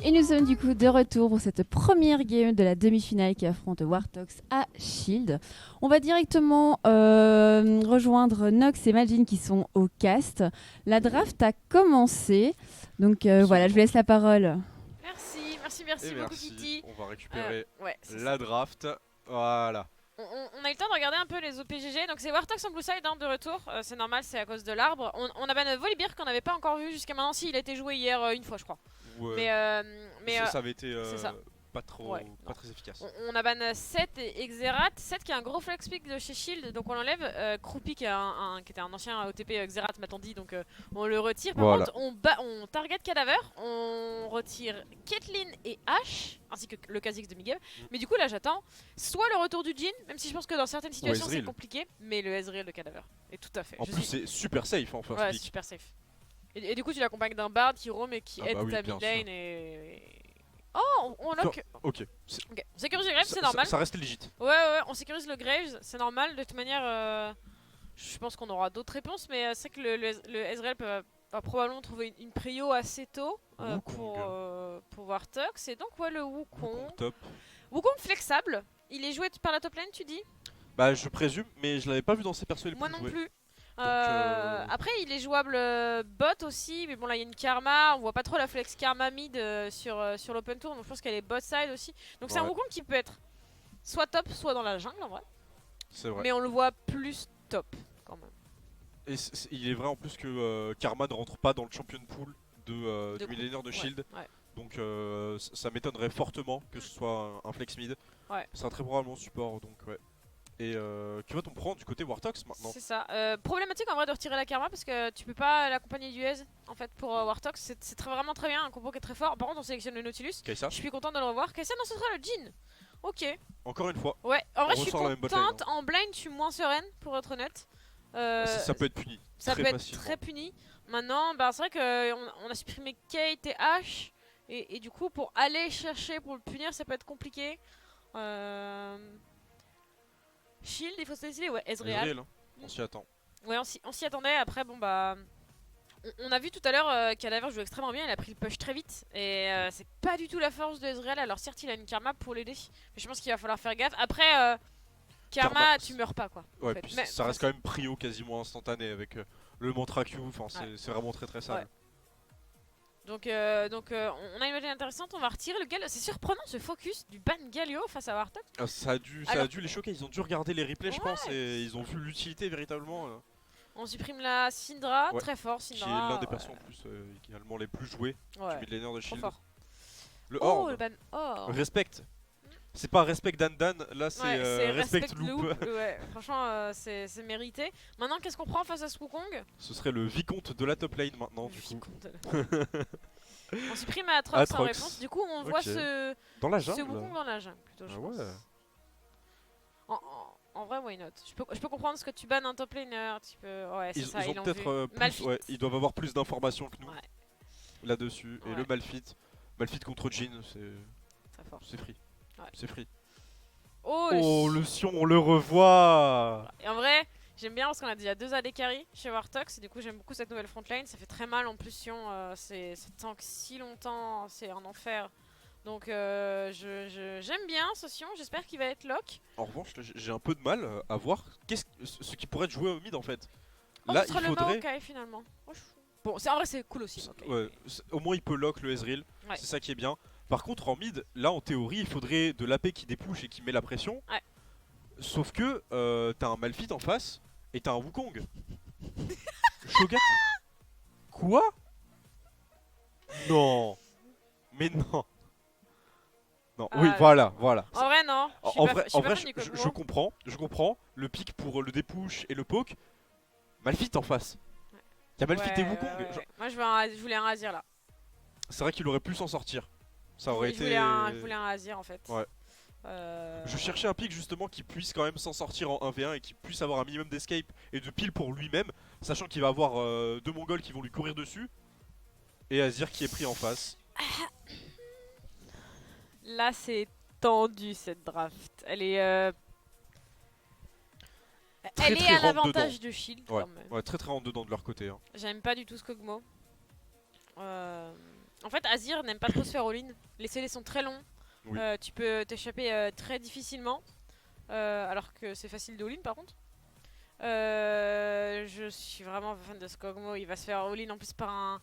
Et nous sommes du coup de retour pour cette première game de la demi-finale qui affronte Wartox à Shield. On va directement rejoindre Nox et Majin qui sont au cast. La draft a commencé, donc voilà, je vous laisse la parole. Merci beaucoup Kitty. On va récupérer Ouais, la draft. Voilà. On a eu le temps de regarder un peu les OPGG, donc c'est Wartox en blue side de retour, c'est normal, c'est à cause de l'arbre. On a ban Volibear qu'on n'avait pas encore vu jusqu'à maintenant, si il a été joué hier une fois je crois. Ouais. Mais ça avait été ça. pas très efficace. On a ban Seth et Xerath. Seth qui est un gros flex pick de chez Shield, donc on l'enlève. Croupy qui était un ancien OTP Xerath m'a-t-on dit, donc on le retire. Par contre on target Cadaver, on retire Caitlyn et Ashe, ainsi que le Kha'Zix de Miguel. Mais du coup là j'attends soit le retour du Jhin, même si je pense que dans certaines situations c'est compliqué, mais le Ezreal de Cadaver. Et tout à fait. En plus c'est super safe en first pick. Super safe. Et du coup tu l'accompagnes d'un Bard qui roam et qui aide ta mid lane et... Oh, on lock. Ok. On sécurise le Graves, c'est normal. Ça reste legit. Ouais, on sécurise le Graves, c'est normal. De toute manière, je pense qu'on aura d'autres réponses, mais c'est que le Ezreal va probablement trouver une prio assez tôt pour Wartox. Et donc, ouais, le Wukong. Top. Wukong flexible. Il est joué par la top lane, tu dis? Bah, je présume, mais je l'avais pas vu dans ses persos les plus Moi non joués. plus. Après il est jouable bot aussi, mais bon là il y a une karma, on voit pas trop la flex karma mid sur l'open tour, donc je pense qu'elle est bot side aussi. Donc c'est un Wukong qui peut être soit top, soit dans la jungle en vrai. C'est vrai. Mais on le voit plus top quand même. Et il est vrai en plus que Karma ne rentre pas dans le champion pool du millénaire de Shield. Ouais. Donc ça m'étonnerait fortement que ce soit un flex mid. Ouais. C'est un très probablement support, donc ouais. Et que va-t-on prendre du côté Wartox maintenant? C'est ça. Problématique en vrai de retirer la karma parce que tu peux pas l'accompagner du Ez en fait pour Wartox. C'est vraiment très bien, un combo qui est très fort. Par contre on sélectionne le Nautilus. Kaisa. Je suis contente de le revoir. Kaisa, non, ce sera le Jhin. Ok. Encore une fois. Ouais, en vrai je suis contente. En blind je suis moins sereine pour être honnête. Ça peut être puni. Ça peut être très puni. Maintenant, bah, c'est vrai qu'on a supprimé Kate et Ash. Et du coup, pour aller chercher, pour le punir, ça peut être compliqué. Shield, il faut se décider. Ouais, Ezreal. Hein. On s'y attend. Ouais, on s'y attendait. Après, bon bah. On a vu tout à l'heure Cadaver joue extrêmement bien, il a pris le push très vite. Et c'est pas du tout la force de Ezreal. Alors, certes, il a une karma pour l'aider. Mais je pense qu'il va falloir faire gaffe. Après. Karma, tu meurs pas quoi. Ouais, puis ça reste quand même prio quasiment instantané avec le mantra Q, enfin c'est vraiment très sale. Ouais. Donc on a une idée intéressante, on va retirer le Galio. C'est surprenant ce focus du ban Galio face à Wartox. Ça a dû les choquer, ils ont dû regarder les replays je pense et ils ont vu l'utilité véritablement. On supprime la Syndra, très fort Syndra. Qui est l'un des persos en plus également les plus joués du midlaner de Shield. Le Horde. Le ban Horde. Respect. C'est pas respect Dan, là c'est respect Loop. Ouais, franchement c'est mérité. Maintenant qu'est-ce qu'on prend face à ce Wukong? Ce serait le vicomte de la top lane maintenant du coup. On supprime Aatrox en réponse, du coup on voit ce Wukong dans la jungle plutôt je pense. En vrai why not? Je peux comprendre ce que tu bannes un top laner, tu peux... Ouais c'est ça, ils ont peut-être ils doivent avoir plus d'informations que nous là-dessus. Et le Malphite contre Jhin c'est free. C'est free. Oh le Sion, on le revoit. Et en vrai, j'aime bien parce qu'on a déjà 2 AD carry chez Wartox. Et du coup, j'aime beaucoup cette nouvelle frontline. Ça fait très mal en plus, Sion. C'est tank si longtemps, c'est un enfer. Donc j'aime bien ce Sion. J'espère qu'il va être lock. En revanche, j'ai un peu de mal à voir ce qui pourrait être joué au mid en fait. Là, il faudrait. Le finalement. Bon, en vrai, c'est cool aussi. Au moins, il peut lock le Ezreal. C'est ça qui est bien. Par contre en mid, là en théorie il faudrait de l'AP qui dépouche et qui met la pression. Sauf que t'as un Malphite en face et t'as un Wukong. Shogat. Quoi? Non. Mais non. Non, oui voilà. En vrai non. En vrai je comprends le pic pour le dépouche et le poke. Malphite en face. Y'a Malphite et Wukong. Moi je voulais un Razir là. C'est vrai qu'il aurait pu s'en sortir. Ça aurait été... Je voulais un Azir en fait. Ouais. Je cherchais un pick justement qui puisse quand même s'en sortir en 1v1 et qui puisse avoir un minimum d'escape et de pile pour lui-même, sachant qu'il va avoir 2 Mongols qui vont lui courir dessus et Azir qui est pris en face. Là c'est tendu cette draft. Elle est... Elle est à l'avantage de Shield quand même. Ouais, très en dedans de leur côté. Hein. J'aime pas du tout ce Kog'Maw. En fait, Azir n'aime pas trop se faire all-in. Les CD sont très longs. Oui. Tu peux t'échapper très difficilement. Alors que c'est facile de all-in par contre. Je suis vraiment fan de ce Kog'Maw. Il va se faire all-in en plus par un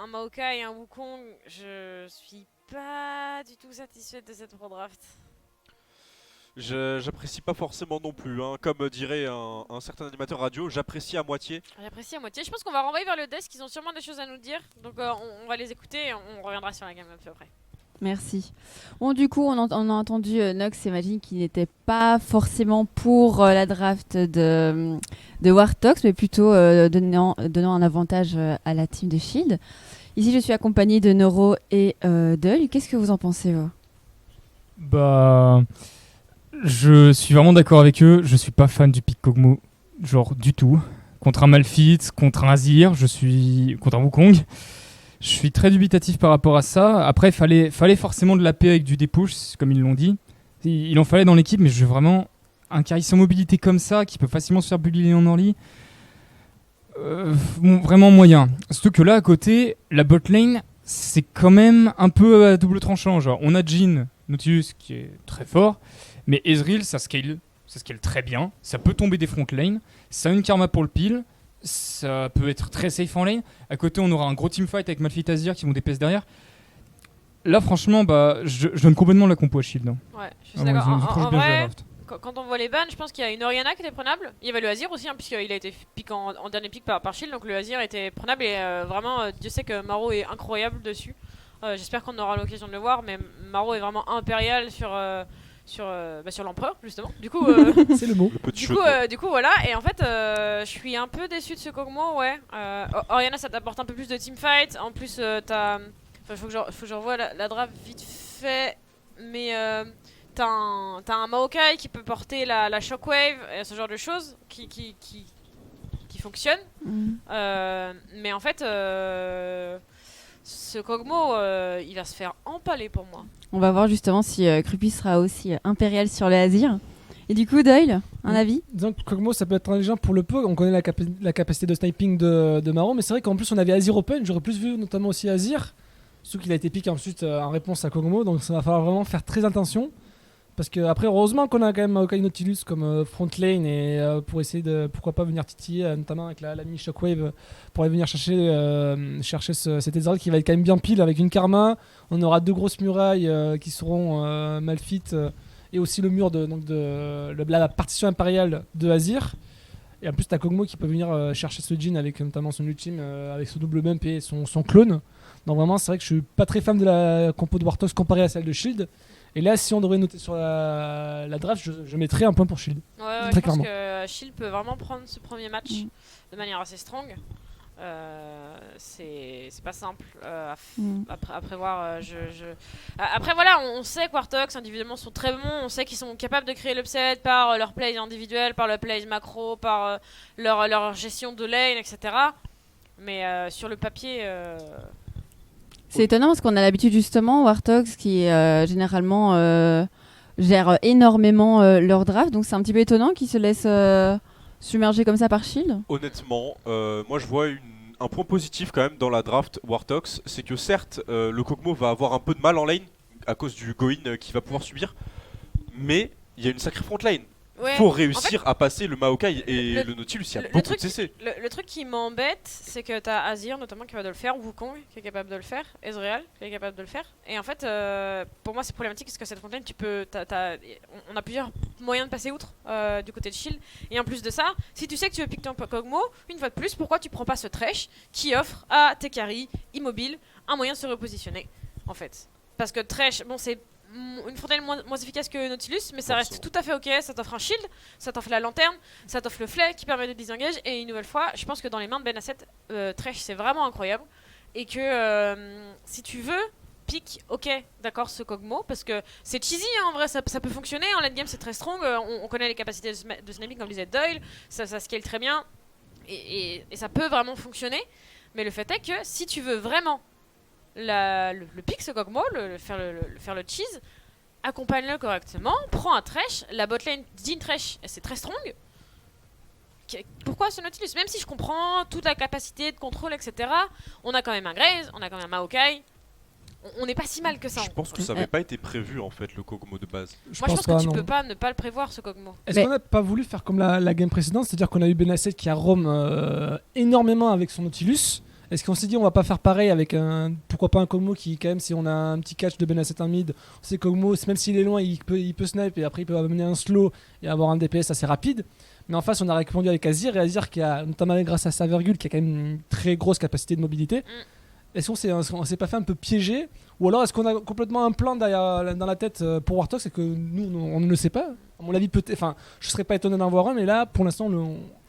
Maokai et un Wukong. Je suis pas du tout satisfaite de cette pro draft. J'apprécie pas forcément non plus, hein. Comme dirait un certain animateur radio, j'apprécie à moitié. J'apprécie à moitié. Je pense qu'on va renvoyer vers le desk, ils ont sûrement des choses à nous dire. Donc on va les écouter et on reviendra sur la game un peu après. Merci. Bon, du coup, on a entendu Nox et Majin qui n'étaient pas forcément pour la draft de Wartox, mais plutôt donnant un avantage à la team de Shield. Ici, je suis accompagnée de Neuro et Dull. Qu'est-ce que vous en pensez, vous ? Je suis vraiment d'accord avec eux. Je suis pas fan du pick Kog'Maw, genre du tout. Contre un Malphite, contre un Azir, contre un Wukong. Je suis très dubitatif par rapport à ça. Après, fallait forcément de la paix avec du dépush, comme ils l'ont dit. Il en fallait dans l'équipe, mais je veux vraiment un carry sans mobilité comme ça, qui peut facilement se faire bullier en early. Vraiment moyen. Surtout que là, à côté, la bot lane, c'est quand même un peu à double tranchant. Genre, on a Jhin, Nautilus, qui est très fort, mais Ezreal, ça scale très bien. Ça peut tomber des front lane. Ça a une karma pour le peel. Ça peut être très safe en lane. À côté, on aura un gros teamfight avec Malphite Azir qui vont DPS derrière. Là, franchement, je donne complètement la compo à Shield. Hein. Ouais, je suis d'accord. En vrai, quand on voit les bans, je pense qu'il y a une Orianna qui était prenable. Il y avait le Azir aussi, hein, puisqu'il a été pick en dernier pick par Shield. Donc le Azir était prenable et vraiment, Dieu sait que Maro est incroyable dessus. J'espère qu'on aura l'occasion de le voir, mais Maro est vraiment impérial sur l'empereur justement. Du coup, c'est le mot. Du coup voilà. Et en fait, je suis un peu déçu de ce Kog'Maw, ouais. Orianna, ça t'apporte un peu plus de teamfight. En plus, faut que je revoie la draft vite fait, mais t'as un Maokai qui peut porter la shockwave et ce genre de choses qui fonctionne. Mais en fait, ce Kog'Maw, il va se faire empaler pour moi. On va voir justement si Kruppi sera aussi impérial sur le Azir. Et du coup, Doyle, un avis ? Disons que Kog'Maw, ça peut être intelligent pour le peu. On connaît la capacité de sniping de Maro, mais c'est vrai qu'en plus, on avait Azir open. J'aurais plus vu notamment aussi Azir. Surtout qu'il a été pick ensuite en réponse à Kog'Maw, donc ça va falloir vraiment faire très attention. Parce que après, heureusement qu'on a quand même Maokai Nautilus comme front lane et pour essayer de, pourquoi pas, venir titiller, notamment avec la mini Shockwave, pour aller venir chercher cet Ezreal qui va être quand même bien pile avec une karma. On aura 2 grosses murailles qui seront Malphite et aussi le mur de la partition impériale de Azir. Et en plus, t'as Kog'Maw qui peut venir chercher ce Jhin avec notamment son ultime, avec son double bump et son clone. Donc vraiment, c'est vrai que je suis pas très fan de la compo de Wartox comparée à celle de Shield. Et là, si on devrait noter sur la draft, je mettrais un point pour Shield. Ouais, très clairement. Je pense que Shield peut vraiment prendre ce premier match de manière assez strong. C'est pas simple à prévoir. Après, voilà, on sait que Wartox individuellement sont très bons. On sait qu'ils sont capables de créer l'upset par leur play individuel, par le play macro, par leur gestion de lane, etc. Mais sur le papier... C'est étonnant parce qu'on a l'habitude justement, Wartox qui généralement gère énormément leur draft, donc c'est un petit peu étonnant qu'ils se laissent submerger comme ça par Shield. Honnêtement, moi je vois un point positif quand même dans la draft Wartox, c'est que certes le Kog'Maw va avoir un peu de mal en lane à cause du go-in qu'il va pouvoir subir, mais il y a une sacrée front lane. Ouais. Faut réussir à passer le Maokai et le Nautilus, il y a beaucoup de CC. Le truc qui m'embête, c'est que t'as Azir notamment qui est capable de le faire, Wukong qui est capable de le faire, Ezreal qui est capable de le faire. Et en fait, pour moi c'est problématique parce que cette frontline, on a plusieurs moyens de passer outre du côté de Shield. Et en plus de ça, si tu sais que tu veux pick ton Kog'Maw, une fois de plus, pourquoi tu prends pas ce Thresh qui offre à tes carries immobiles un moyen de se repositionner en fait. Parce que Thresh, bon c'est une frontline moins efficace que Nautilus, mais ça reste tout à fait ok. Ça t'offre un shield, ça t'offre la lanterne, ça t'offre le flay qui permet de disengage. Et une nouvelle fois, je pense que dans les mains de Ben Asset, Thresh c'est vraiment incroyable. Et que si tu veux, pick, ok, d'accord, ce Kog'Maw, parce que c'est cheesy hein, en vrai, ça peut fonctionner. En late game c'est très strong, on connaît les capacités de sniping comme disait Doyle, ça scale très bien. Et ça peut vraiment fonctionner. Mais le fait est que si tu veux vraiment le pick ce Kog'Maw, faire le cheese, accompagne-le correctement, prends un Thresh, la botlane Jhin Thresh c'est très strong, Pourquoi ce Nautilus? Même si je comprends toute la capacité de contrôle, etc., on a quand même un Graves, on a quand même un Maokai. On n'est pas si mal que ça. Je pense que ça n'avait pas été prévu en fait le Kog'Maw de base. Moi je pense que tu peux pas ne pas le prévoir ce Kog'Maw. Est-ce qu'on n'a pas voulu faire comme la game précédente, c'est-à-dire qu'on a eu Benasset qui a roam énormément avec son Nautilus. Est-ce qu'on s'est dit on va pas faire pareil avec pourquoi pas un Kog'Maw qui quand même si on a un petit catch de Benasset en mid, on sait Kog'Maw même s'il est loin il peut snipe et après il peut amener un slow et avoir un DPS assez rapide. Mais en face on a répondu avec Azir et Azir qui a notamment grâce à sa virgule qui a quand même une très grosse capacité de mobilité. Est-ce qu'on s'est pas fait un peu piéger ou alors est-ce qu'on a complètement un plan dans la tête pour Warthog et que nous on ne le sait pas? À mon avis peut-être, enfin je serais pas étonné d'en voir un mais là pour l'instant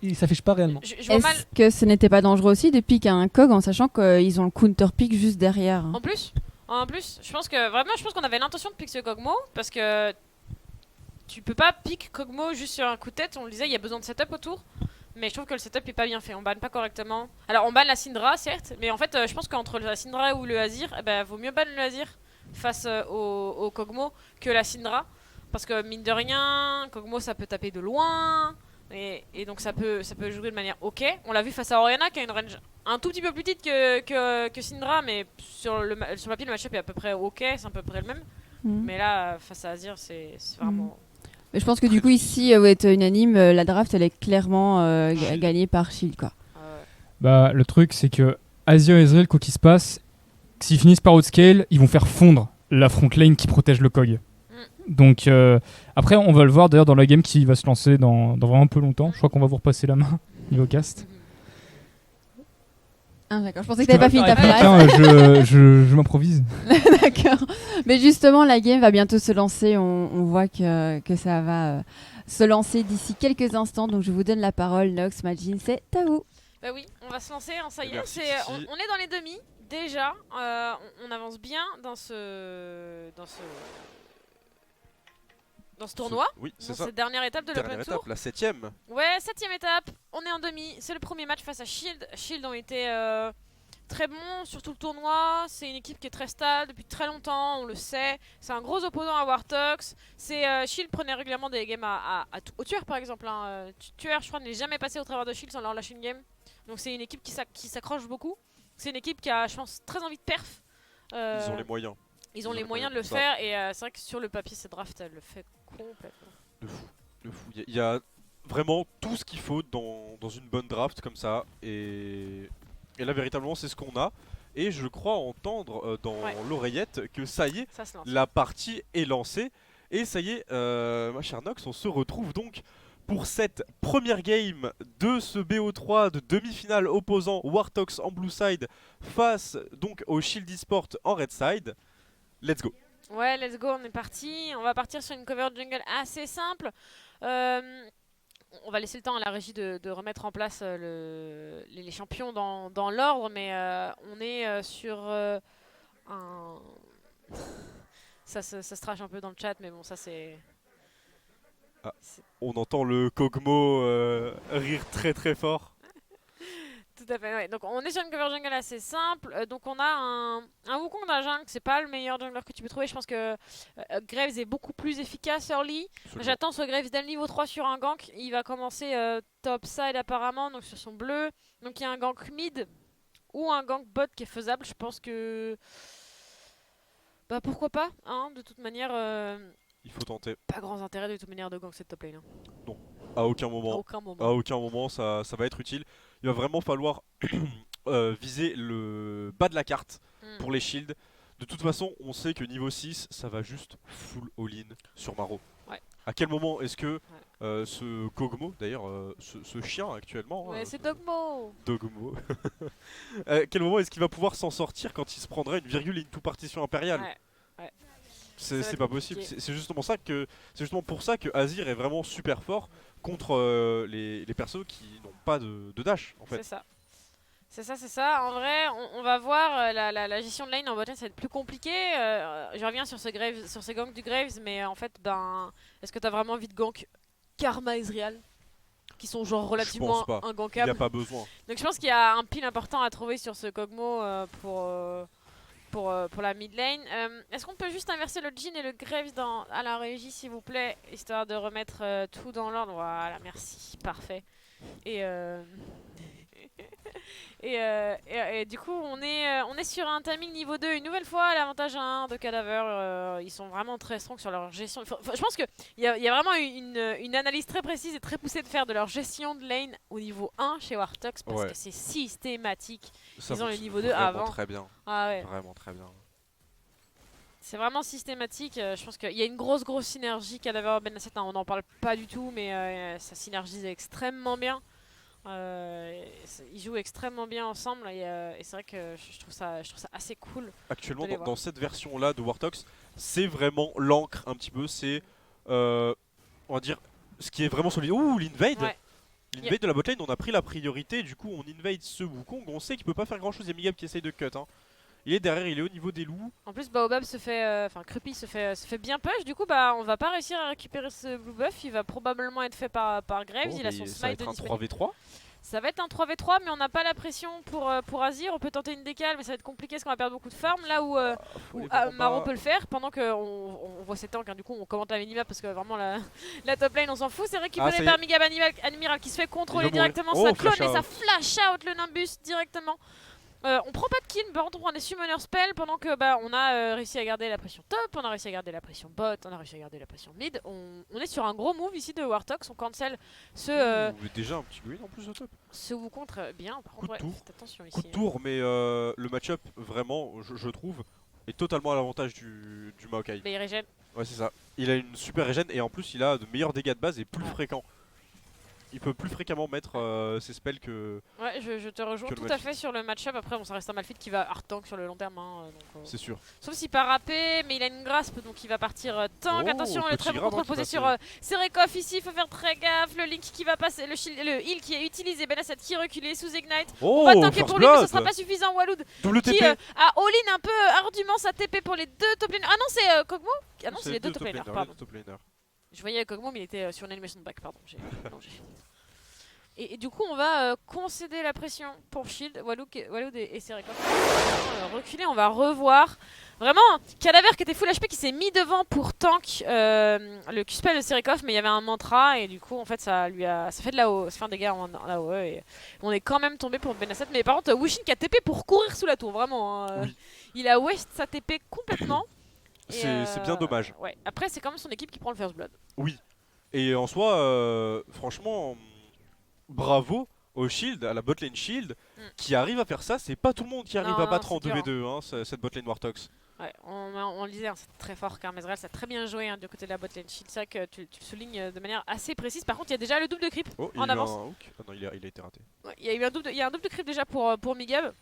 il s'affiche pas réellement. Est-ce que ce n'était pas dangereux aussi de piquer un Kog en sachant qu'ils ont le counter pick juste derrière? En plus, je pense qu'on avait l'intention de pick ce Kog'Maw parce que tu peux pas pick Kog'Maw juste sur un coup de tête. On le disait, il y a besoin de setup autour. Mais je trouve que le setup est pas bien fait, on banne pas correctement. Alors on banne la Syndra certes, mais en fait je pense qu'entre la Syndra ou le Azir, vaut mieux ban le Azir face au Kog'Maw que la Syndra. Parce que mine de rien, Kog'Maw ça peut taper de loin, et donc ça peut jouer de manière ok. On l'a vu face à Orianna qui a une range un tout petit peu plus petite que Syndra, mais sur le papier le match-up est à peu près ok, c'est à peu près le même. Mais là face à Azir c'est vraiment... Mais je pense que du coup ici, vous êtes unanime, la draft elle est clairement gagnée par Shield quoi. Bah le truc c'est que Azir et Ezreal quoi qu'il se passe, s'ils finissent par outscale, ils vont faire fondre la front lane qui protège le Kog. Donc après on va le voir d'ailleurs dans la game qui va se lancer dans vraiment un peu longtemps. Je crois qu'on va vous repasser la main niveau cast. Ah d'accord, je pensais que t'avais pas fini ta phrase. Tiens, je m'improvise. D'accord. Mais justement, la game va bientôt se lancer. On voit que ça va se lancer d'ici quelques instants. Donc je vous donne la parole. Nox, Majin, c'est à vous. Bah oui, on va se lancer. Ça y est, Merci, on est dans les demi. Déjà, on avance bien dans ce tournoi. Oui, c'est dans ça. cette dernière étape de l'Open Tour. La 7ème. Ouais, 7ème étape. On est en demi. C'est le premier match face à Shield. Shield ont été très bons sur tout le tournoi. C'est une équipe qui est très stable depuis très longtemps. On le sait. C'est un gros opposant à Warthog. Shield prenait régulièrement des games au tueur par exemple. Tueur, je crois, n'est jamais passé au travers de Shield sans leur lâcher une game. Donc c'est une équipe qui s'accroche beaucoup. C'est une équipe qui a, je pense, très envie de perf. Ils ont les moyens. Ils ont les moyens de le faire et c'est vrai que sur le papier, cette draft, elle le fait complètement. De fou. Il y a vraiment tout ce qu'il faut dans une bonne draft comme ça. Et là, véritablement, c'est ce qu'on a. Et je crois entendre dans l'oreillette que ça y est, la partie est lancée. Et ça y est, ma chère Nox, on se retrouve donc pour cette première game de ce BO3 de demi-finale opposant Warthog en blue side face donc au Shield eSport en red side. Let's go. Ouais, let's go, on est parti. On va partir sur une cover jungle assez simple. On va laisser le temps à la régie de remettre en place les champions dans l'ordre, mais on est sur un... ça se trash un peu dans le chat, mais bon, ça c'est... Ah, on entend le Kog'Maw rire très très fort. Tout à fait, ouais. Donc on est sur une cover jungle assez simple. Donc on a un Wukong dans la jungle, c'est pas le meilleur jungler que tu peux trouver. Je pense que Graves est beaucoup plus efficace early. J'attends ce Graves dès le niveau 3 sur un gank. Il va commencer top side apparemment, donc sur son bleu. Donc il y a un gank mid ou un gank bot qui est faisable. Je pense que... Bah pourquoi pas, hein, de toute manière... Il faut tenter. Pas grand intérêt de toute manière de gank cette top lane. Hein. Non, à aucun moment. À aucun moment ça va être utile. Il va vraiment falloir viser le bas de la carte pour les shields. De toute façon, on sait que niveau 6, ça va juste full all-in sur Maro. Ouais. À quel moment est-ce que ce Kog'Maw, d'ailleurs, ce chien actuellement... Ouais, c'est Dogmo. Dogmo. À quel moment est-ce qu'il va pouvoir s'en sortir quand il se prendrait une virgule into partition impériale? Ouais. C'est pas possible. C'est justement pour ça que Azir est vraiment super fort contre les persos qui n'ont pas de dash en fait. C'est ça. En vrai, on va voir la gestion de lane en botlane, ça va être plus compliqué. Je reviens sur ces ganks du Graves, mais en fait, est-ce que t'as vraiment envie de gank Karma Ezreal qui sont genre relativement ingankables? Il n'y a pas besoin. Donc je pense qu'il y a un pile important à trouver sur ce Kog'Maw pour la mid lane. Est-ce qu'on peut juste inverser le Jhin et le Graves à la régie s'il vous plaît, histoire de remettre tout dans l'ordre? Voilà, merci, parfait. Et, et du coup, on est sur un timing niveau 2. Une nouvelle fois, l'avantage 1 de Cadaver. Ils sont vraiment très strong sur leur gestion. Je pense qu'il y a vraiment une analyse très précise et très poussée de faire de leur gestion de lane au niveau 1 chez Wartox parce que c'est systématique. Ils ont le niveau 2 avant. Très bien. Ah ouais. Vraiment très bien. C'est vraiment systématique. Je pense qu'il y a une grosse synergie Cadaver Benasset. On n'en parle pas du tout, mais ça synergise extrêmement bien. Ils jouent extrêmement bien ensemble et c'est vrai que je trouve ça assez cool. Actuellement, dans cette version-là de Wartox, c'est vraiment l'encre un petit peu. C'est, on va dire, ce qui est vraiment solide. Ouh, l'invade L'invade de la botlane, on a pris la priorité. Du coup, on invade ce Wukong. On sait qu'il peut pas faire grand-chose. Il y a Migab qui essaye de cut. Il est derrière, il est au niveau des loups. En plus, Baobab se fait, Cruppy se fait bien push. Du coup, on va pas réussir à récupérer ce blue buff. Il va probablement être fait par Graves. Il a son smite de disponible. Ça va être un 3v3. Ça va être un 3v3, mais on n'a pas la pression pour Azir. On peut tenter une décale, mais ça va être compliqué parce qu'on va perdre beaucoup de farm. Là où Maro peut le faire, pendant qu'on voit ses tanks. Du coup, on commente la minimap parce que vraiment la top lane, on s'en fout. C'est récupéré par Migab Admiral qui se fait contrôler directement sa clone et ça flash out le Nimbus directement. On prend pas de kill, par contre on prend des summoner spell pendant que on a réussi à garder la pression top, on a réussi à garder la pression bot, on a réussi à garder la pression mid. On est sur un gros move ici de Wartox, on cancel ce... déjà un petit green en plus au top. Ce Wukong très bien, par contre faites attention ici. Coup de tour, mais le match-up vraiment, je trouve, est totalement à l'avantage du Maokai. Mais il régène. Ouais c'est ça, il a une super régène et en plus il a de meilleurs dégâts de base et plus fréquents. Il peut plus fréquemment mettre ses spells que... Ouais, je te rejoins tout à fait sur le match-up. Après, ça reste un Malphite qui va hard tank sur le long terme. C'est sûr. Sauf s'il part AP, mais il a une grasp, donc il va partir tank. Attention, le très bon contrôle posé sur Serekov ici. Il faut faire très gaffe. Le Link qui va passer, le heal qui est utilisé. Benasset qui est reculé sous Ignite. On va tanker pour lui, mais ce sera pas suffisant. Walud qui a all-in un peu ardument sa TP pour les deux top laners. Ah non, c'est Kog'Maw. Ah non, c'est les deux top laners, pardon. Je voyais Kog'Maw, mais il était sur une animation de back, pardon. Et du coup, on va concéder la pression pour Shield. Walud et Serekov reculer. On va revoir. Vraiment, Cadaver qui était full HP qui s'est mis devant pour tank le Q-spell de Serekov, mais il y avait un mantra et du coup, en fait, ça fait de la-haut. Ça fait un dégât en AOE et on est quand même tombé pour Benasset. Mais par contre, Wushin qui a TP pour courir sous la tour, vraiment. Oui. Il a waste sa TP complètement. C'est bien dommage. Ouais. Après, c'est quand même son équipe qui prend le first blood. Oui. Et en soi, franchement... Bravo au Shield, à la botlane Shield, qui arrive à faire ça. C'est pas tout le monde qui arrive à battre en 2v2 cette botlane Wartox. Ouais, on le disait, c'est très fort car Mezrel, ça a très bien joué du côté de la botlane Shield. C'est vrai que tu le soulignes de manière assez précise. Par contre, il y a déjà le double de creep en avance. Ah non, il a été raté. Ouais, il y a un double de creep déjà pour Migab.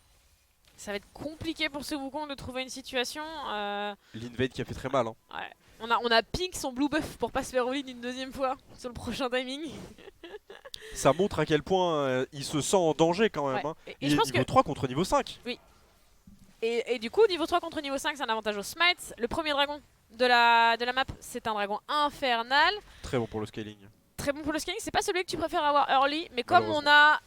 Ça va être compliqué pour ce Wukong de trouver une situation. L'invade qui a fait très mal. Ouais. On a pink son blue buff pour pas se faire all-in une deuxième fois sur le prochain timing. Ça montre à quel point il se sent en danger quand même. Ouais. Il est niveau 3 contre niveau 5. Oui. Et du coup, niveau 3 contre niveau 5, c'est un avantage au smite. Le premier dragon de la map, c'est un dragon infernal. Très bon pour le scaling. Très bon pour le scaling. C'est pas celui que tu préfères avoir early, mais comme on a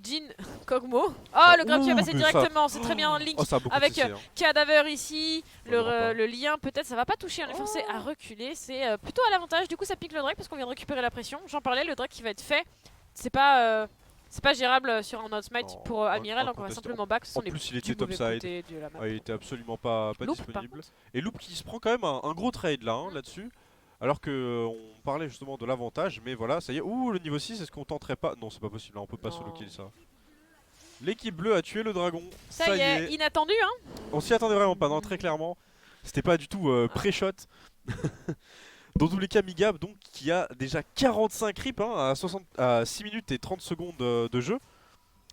Jhin Kog'Maw. Oh, le grab qui va passer directement, c'est très bien Link avec Cadaver ici, le lien peut-être ça va pas toucher, on est forcé à reculer, c'est plutôt à l'avantage, du coup ça pique le Drake parce qu'on vient de récupérer la pression, j'en parlais, le Drake qui va être fait, c'est pas gérable sur un outsmite pour Admiral, donc on va simplement back, ce sont les plus il était topside, il était absolument pas disponible. Et Loop qui se prend quand même un gros trade là-dessus. Alors que on parlait justement de l'avantage, mais voilà, ça y est. Ouh, le niveau 6, est-ce qu'on tenterait pas? Non, c'est pas possible, là, on peut pas solo kill ça. L'équipe bleue a tué le dragon. Ça y est, inattendu hein. On s'y attendait vraiment pas, non, très clairement. C'était pas du tout pré-shot. Dans tous les cas, Migab, donc, qui a déjà 45 creeps à 6 minutes et 30 secondes de jeu.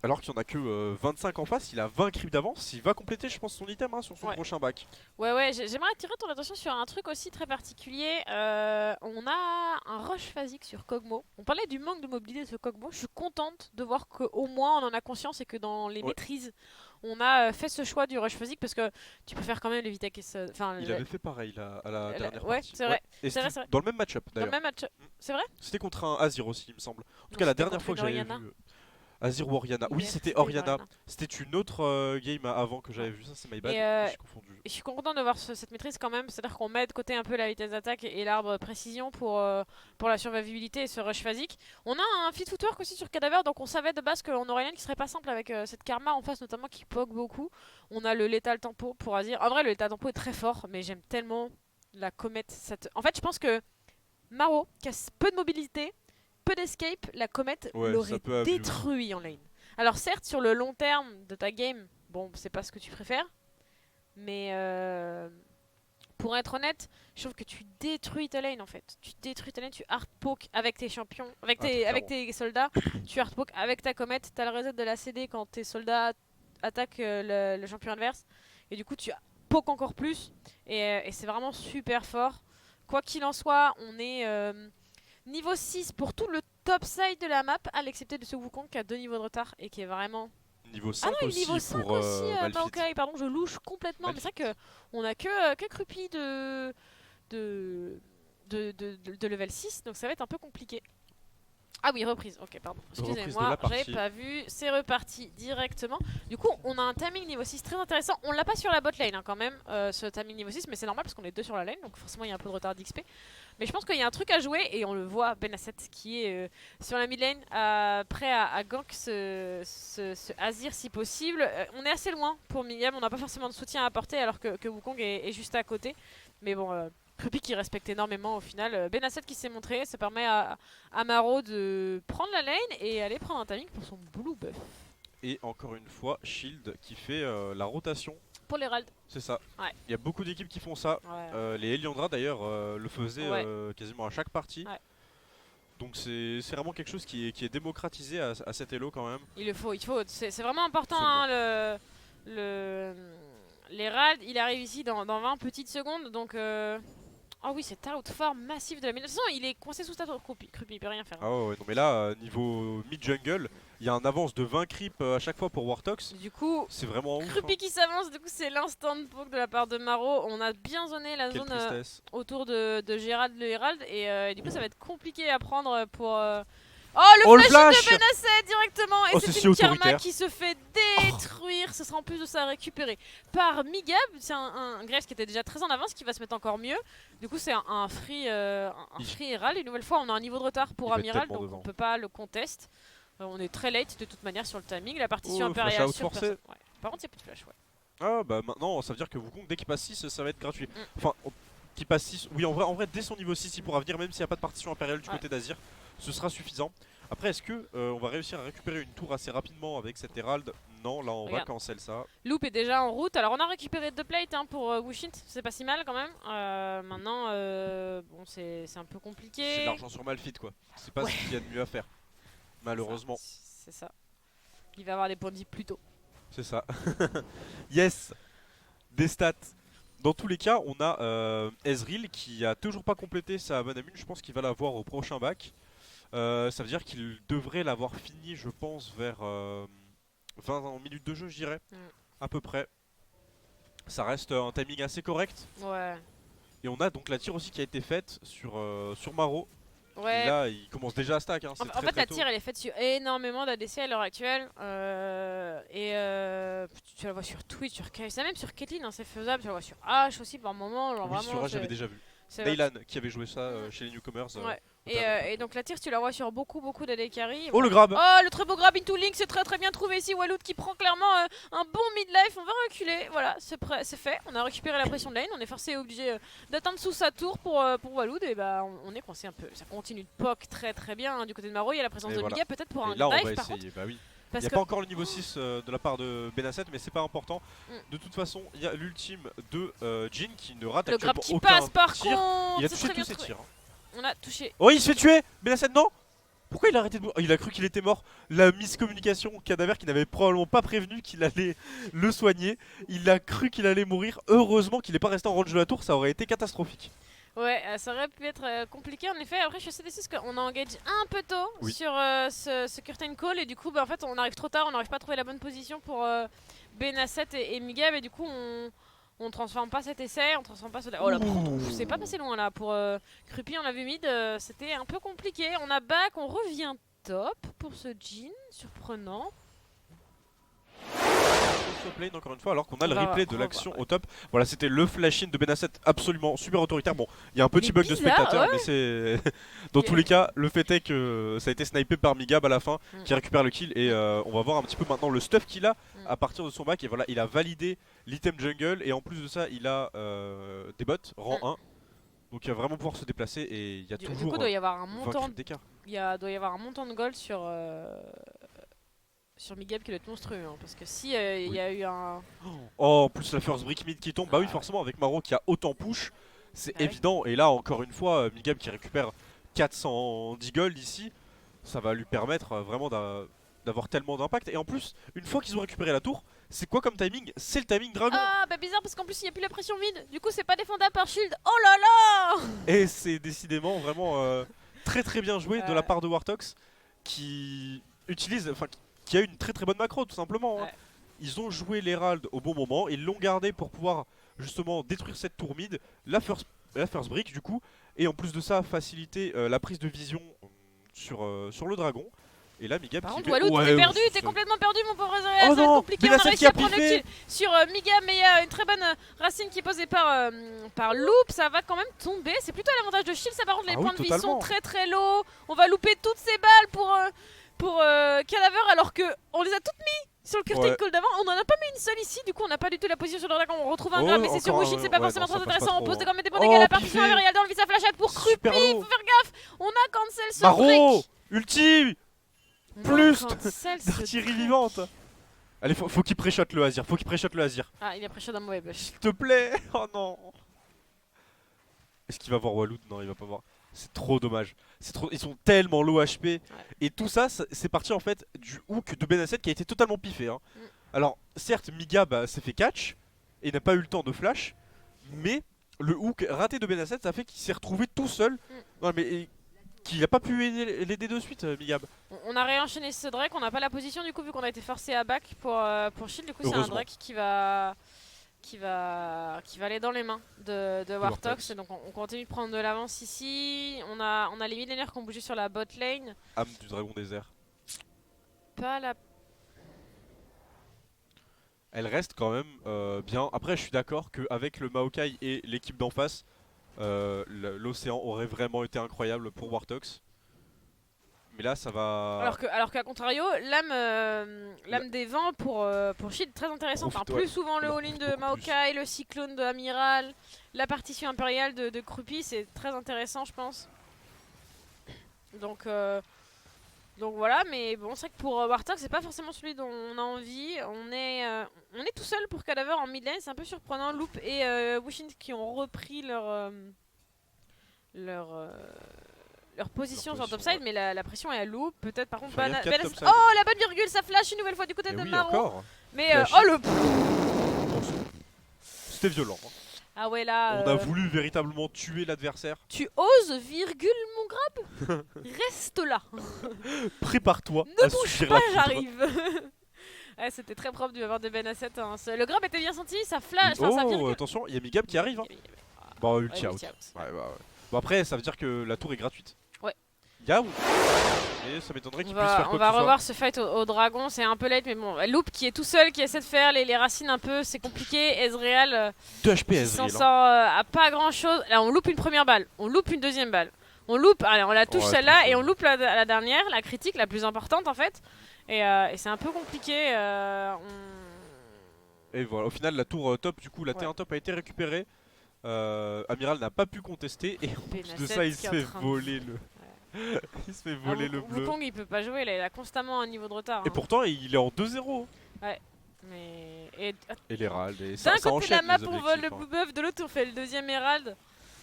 Alors qu'il n'y en a que 25 en face, il a 20 creeps d'avance, il va compléter je pense son item sur son prochain back. Ouais, j'aimerais attirer ton attention sur un truc aussi très particulier. On a un rush phasique sur Kog'Maw. On parlait du manque de mobilité de ce Kog'Maw, je suis contente de voir qu'au moins on en a conscience et que dans les maîtrises, on a fait ce choix du rush phasique parce que tu peux faire quand même le Vitek. Il avait fait pareil à la dernière partie. Ouais, c'est vrai. Et c'est vrai. Dans le même match-up d'ailleurs. C'est vrai. C'était contre un Azir aussi il me semble. En tout cas la dernière fois que j'avais vu... Azir ou Orianna. Oui, c'était Orianna. C'était une autre game avant que j'avais vu ça, c'est my bad. J'ai confondu. Et je suis content de voir cette maîtrise quand même, c'est-à-dire qu'on met de côté un peu la vitesse d'attaque et l'arbre précision pour la survivabilité et ce rush phasique. On a un fit footwork aussi sur Cadaver, donc on savait de base qu'on aurait une qui serait pas simple avec cette Karma en face notamment qui poke beaucoup. On a le Lethal Tempo pour Azir. En vrai, le Lethal Tempo est très fort, mais j'aime tellement la comète. En fait, je pense que Maro, qui a peu de mobilité, peu d'escape, la comète l'aurait détruit en lane. Alors certes, sur le long terme de ta game, bon, c'est pas ce que tu préfères, mais pour être honnête, je trouve que tu détruis ta lane en fait. Tu détruis ta lane, tu hard poke avec tes champions, avec tes soldats, tu hard poke avec ta comète, t'as le reset de la CD quand tes soldats attaquent le champion adverse, et du coup tu poke encore plus, et c'est vraiment super fort. Quoi qu'il en soit, on est niveau 6 pour tout le top side de la map, à l'excepté de ce Wukong qui a 2 niveaux de retard et qui est vraiment... Niveau 5 aussi niveau 5 pour aussi, Malphite. ok, pardon, je louche complètement, mais c'est vrai qu'on a que Crupi de level 6, donc ça va être un peu compliqué. Ah oui, reprise, ok, pardon, excusez-moi, j'avais pas vu, c'est reparti directement. Du coup, on a un timing niveau 6 très intéressant, on l'a pas sur la bot lane quand même, ce timing niveau 6, mais c'est normal parce qu'on est 2 sur la lane, donc forcément il y a un peu de retard d'XP. Mais je pense qu'il y a un truc à jouer, et on le voit, Benasset qui est sur la mid lane, prêt à gank ce Azir si possible. On est assez loin pour Miniam, on n'a pas forcément de soutien à apporter alors que Wukong est juste à côté, mais bon... Crupi qui respecte énormément au final. Benasset qui s'est montré, ça permet à Maro de prendre la lane et aller prendre un timing pour son blue buff. Et encore une fois, Shield qui fait la rotation. Pour l'Herald. C'est ça. Ouais. Il y a beaucoup d'équipes qui font ça. Ouais. Les Eliandra d'ailleurs le faisaient quasiment à chaque partie. Ouais. Donc c'est vraiment quelque chose qui est démocratisé à cet elo quand même. Il faut. C'est vraiment important. Hein, l'Herald, il arrive ici dans 20 petites secondes. Donc... Oh oui, c'est out fort massif de la mid. De toute façon, il est coincé sous sa tour. Crupi, il peut rien faire. Ah ouais, non mais là, niveau mid-jungle, il y a un avance de 20 creeps à chaque fois pour Wartox. Du coup, c'est vraiment ouf. Crupi qui s'avance, du coup c'est l'instant poke de la part de Maro. On a bien zoné la zone autour de Gérald le Herald. Et du coup, ça va être compliqué à prendre pour... Oh, le flash de Benasset directement. Et c'est une Karma qui se fait détruire. Ce sera en plus de ça récupéré par Migab. C'est un Graves qui était déjà très en avance, qui va se mettre encore mieux. Du coup c'est un free Herald. Une nouvelle fois on a un niveau de retard pour Amiral, donc on peut pas le contest. On est très late de toute manière sur le timing. La partition impériale sur personne. Ouais. Par contre il y a plus de flash. Ah bah maintenant ça veut dire que Wukong dès qu'il passe 6 ça va être gratuit. Enfin qu'il passe 6, oui en vrai dès son niveau 6 il pourra venir, même s'il n'y a pas de partition impériale du côté d'Azir. Ce sera suffisant. Après, est-ce que on va réussir à récupérer une tour assez rapidement avec cet Herald? Non, là on va cancel ça. Loop est déjà en route. Alors on a récupéré 2 plates pour Wushint, c'est pas si mal quand même. Maintenant, bon, c'est un peu compliqué. C'est de l'argent sur Malphite quoi. C'est pas ce qu'il y a de mieux à faire. Malheureusement. C'est ça. Il va avoir des points de vie plus tôt. C'est ça. Yes. Des stats. Dans tous les cas, on a Ezreal qui a toujours pas complété sa Manamune. Je pense qu'il va l'avoir au prochain bac. Ça veut dire qu'il devrait l'avoir fini, je pense, vers 20 minutes de jeu, je dirais, à peu près. Ça reste un timing assez correct. Ouais. Et on a donc la tire aussi qui a été faite sur Maro. Ouais. Et là, il commence déjà à stack. Hein, en fait, la tire, elle est faite sur énormément d'ADC à l'heure actuelle. Tu la vois sur Twitch, sur Kai'Sa, même sur Caitlyn, hein, c'est faisable. Tu la vois sur Ashe aussi par moment. Genre oui, vraiment, sur Ashe, j'avais déjà vu. Daylan qui avait joué ça chez les newcomers. Ouais. Et donc la tire tu la vois sur beaucoup d'AD carry. Oh le grab. Oh le très beau grab into Link, c'est très bien trouvé ici. Walud qui prend clairement un bon midlife. On va reculer, voilà c'est fait. On a récupéré la pression de lane, on est forcé et obligé d'attendre sous sa tour pour Walud. Et bah on est coincé un peu. Ça continue de poke très bien hein, du côté de Maro. Il y a la présence de Miga peut-être pour un là, dive on va par essayer, contre. bah oui. Il n'y a pas encore le niveau 6 de la part de Benasset, mais c'est pas important. De toute façon, il y a l'ultime de Jhin qui ne rate actuellement aucun tir. Le grab qui passe par contre. Il a touché tous ses tirs. On a touché. Oh, il se fait tuer Benasset, non? Pourquoi il a arrêté de mourir? Il a cru qu'il était mort. La miscommunication Cadaver qui n'avait probablement pas prévenu qu'il allait le soigner. Il a cru qu'il allait mourir. Heureusement qu'il n'est pas resté en range de la tour, ça aurait été catastrophique. Ouais, ça aurait pu être compliqué en effet. Après, je suis assez déçue parce qu'on a engage un peu tôt sur ce curtain call et du coup, bah, en fait, on arrive trop tard, on n'arrive pas à trouver la bonne position pour Benasset et Migab et du coup, on transforme pas cet essai, on transforme pas ce... Oh là, c'est pas passé loin là pour Crupi, on l'a vu mid, c'était un peu compliqué. On a back, on revient top pour ce Jhin, surprenant. Top lane encore une fois, alors qu'on a le replay de l'action au top. Voilà, c'était le flash-in de Benasset absolument super autoritaire. Bon, il y a un petit bug de spectateur, mais c'est. Dans tous les cas, le fait est que ça a été snipé par Migab à la fin, qui récupère le kill. Et on va voir un petit peu maintenant le stuff qu'il a à partir de son bac. Et voilà, il a validé l'item jungle. Et en plus de ça, il a des bots, rang 1. Donc il va vraiment pouvoir se déplacer. Et il y a toujours. Du coup, doit y avoir un montant d'écart. Il doit y avoir un montant de gold sur Migab qui doit être monstrueux, hein, parce que si il y a eu un... Oh, en plus la first brick mid qui tombe, bah oui forcément avec Maro qui a autant push, c'est évident. Et là encore une fois, Migab qui récupère 410 gold ici, ça va lui permettre vraiment d'avoir tellement d'impact. Et en plus, une fois qu'ils ont récupéré la tour, c'est quoi comme timing? C'est le timing dragon. Ah bah bizarre parce qu'en plus il n'y a plus la pression mid, du coup c'est pas défendable par shield. Oh là là. Et c'est décidément vraiment très très bien joué de la part de Wartox qui utilise... qui a une très très bonne macro tout simplement. Hein. Ils ont joué l'Herald au bon moment, ils l'ont gardé pour pouvoir justement détruire cette tour mid, la first brick du coup, et en plus de ça faciliter la prise de vision sur le dragon. Et là Migab par qui contre Walou t'es perdu, t'es complètement perdu mon pauvre Ezreal, ça va être compliqué, on a réussi à prendre le kill sur Migab, mais il y a une très bonne racine qui est posée par Loop, ça va quand même tomber, c'est plutôt à l'avantage de shield, ça par contre les points de vie sont très très low, on va louper toutes ces balles pour Cadaver alors que on les a toutes mis sur le curtain call d'avant, on en a pas mis une seule ici, du coup on n'a pas du tout la position sur le dragon, on retrouve un grab mais c'est sur Wushik, c'est pas forcément très intéressant, on pose quand même des points dégâts, la partition Averial dans le visa flash pour Crupi, faut faire gaffe, on a cancel ce Maro ulti plus d'artillerie vivante. Allez faut qu'il pré-shot le Azir, Ah il a pré-shot un mauvais bush. S'il te plaît, oh non. Est-ce qu'il va voir Walou? Non il va pas voir. C'est trop dommage. Ils sont tellement low HP. Et tout ça, c'est parti en fait du hook de Benasset qui a été totalement piffé. Hein. Alors, certes, Migab s'est fait catch et n'a pas eu le temps de flash. Mais le hook raté de Benasset, ça fait qu'il s'est retrouvé tout seul. Non, mais qu'il n'a pas pu l'aider de suite, Migab. On a réenchaîné ce Drake, on n'a pas la position du coup, vu qu'on a été forcé à back pour shield. Du coup, c'est un Drake qui va aller dans les mains de Wartox. Donc on continue de prendre de l'avance ici. On a les millénaires qui ont bougé sur la bot lane. Âme du dragon désert. Pas la... Elle reste quand même bien. Après je suis d'accord qu'avec le Maokai et l'équipe d'en face, l'océan aurait vraiment été incroyable pour Wartox. Mais là ça va... Alors qu'à contrario, l'âme des vents pour Shield très intéressant. Enfin, plus souvent le all-in de Maokai, le cyclone de Amiral, la partition impériale de Crupi, c'est très intéressant je pense. Donc voilà, mais bon c'est vrai que pour Wartox c'est pas forcément celui dont on a envie. On est tout seul pour Cadaver en mid lane, c'est un peu surprenant. Loop et Wushing qui ont repris leur position sur topside, mais la pression est à Loop. Peut-être par contre oh la bonne virgule, ça flash une nouvelle fois du côté de Maro. Mais oh le... C'était violent. Ah ouais là... On a voulu véritablement tuer l'adversaire. Tu oses virgule mon grab. Reste là. Prépare-toi. Ne bouge pas, j'arrive. Ouais, c'était très propre du avoir de Benasset. Hein. Le grab était bien senti, ça flash. Oh attention, il y a Migab qui arrive. Hein. Bon, ulti out. Ouais. Bon après ça veut dire que la tour est gratuite. Ouais. Yahoo. Et ça m'étonnerait qu'il puisse faire quoi. On va revoir ce fight au dragon, c'est un peu late mais bon. Loop qui est tout seul, qui essaie de faire les racines un peu, c'est compliqué. Ezreal 2 HP Ezreal. S'en sort à pas grand chose. Là on loupe une première balle, on loupe une deuxième balle. On loupe, allez, on la touche celle-là et on loupe la dernière, la critique, la plus importante en fait. Et c'est un peu compliqué. Et voilà, au final la tour top du coup, la T1 top a été récupérée. Amiral n'a pas pu contester et en plus de ça il se fait voler le... il se fait voler le bleu. Wukong il peut pas jouer, il a constamment un niveau de retard. Et pourtant il est en 2-0. Ouais. Mais... Et l'Herald, et ça enchaîne. D'un côté la map on vole le blue buff, de l'autre on fait le deuxième Herald.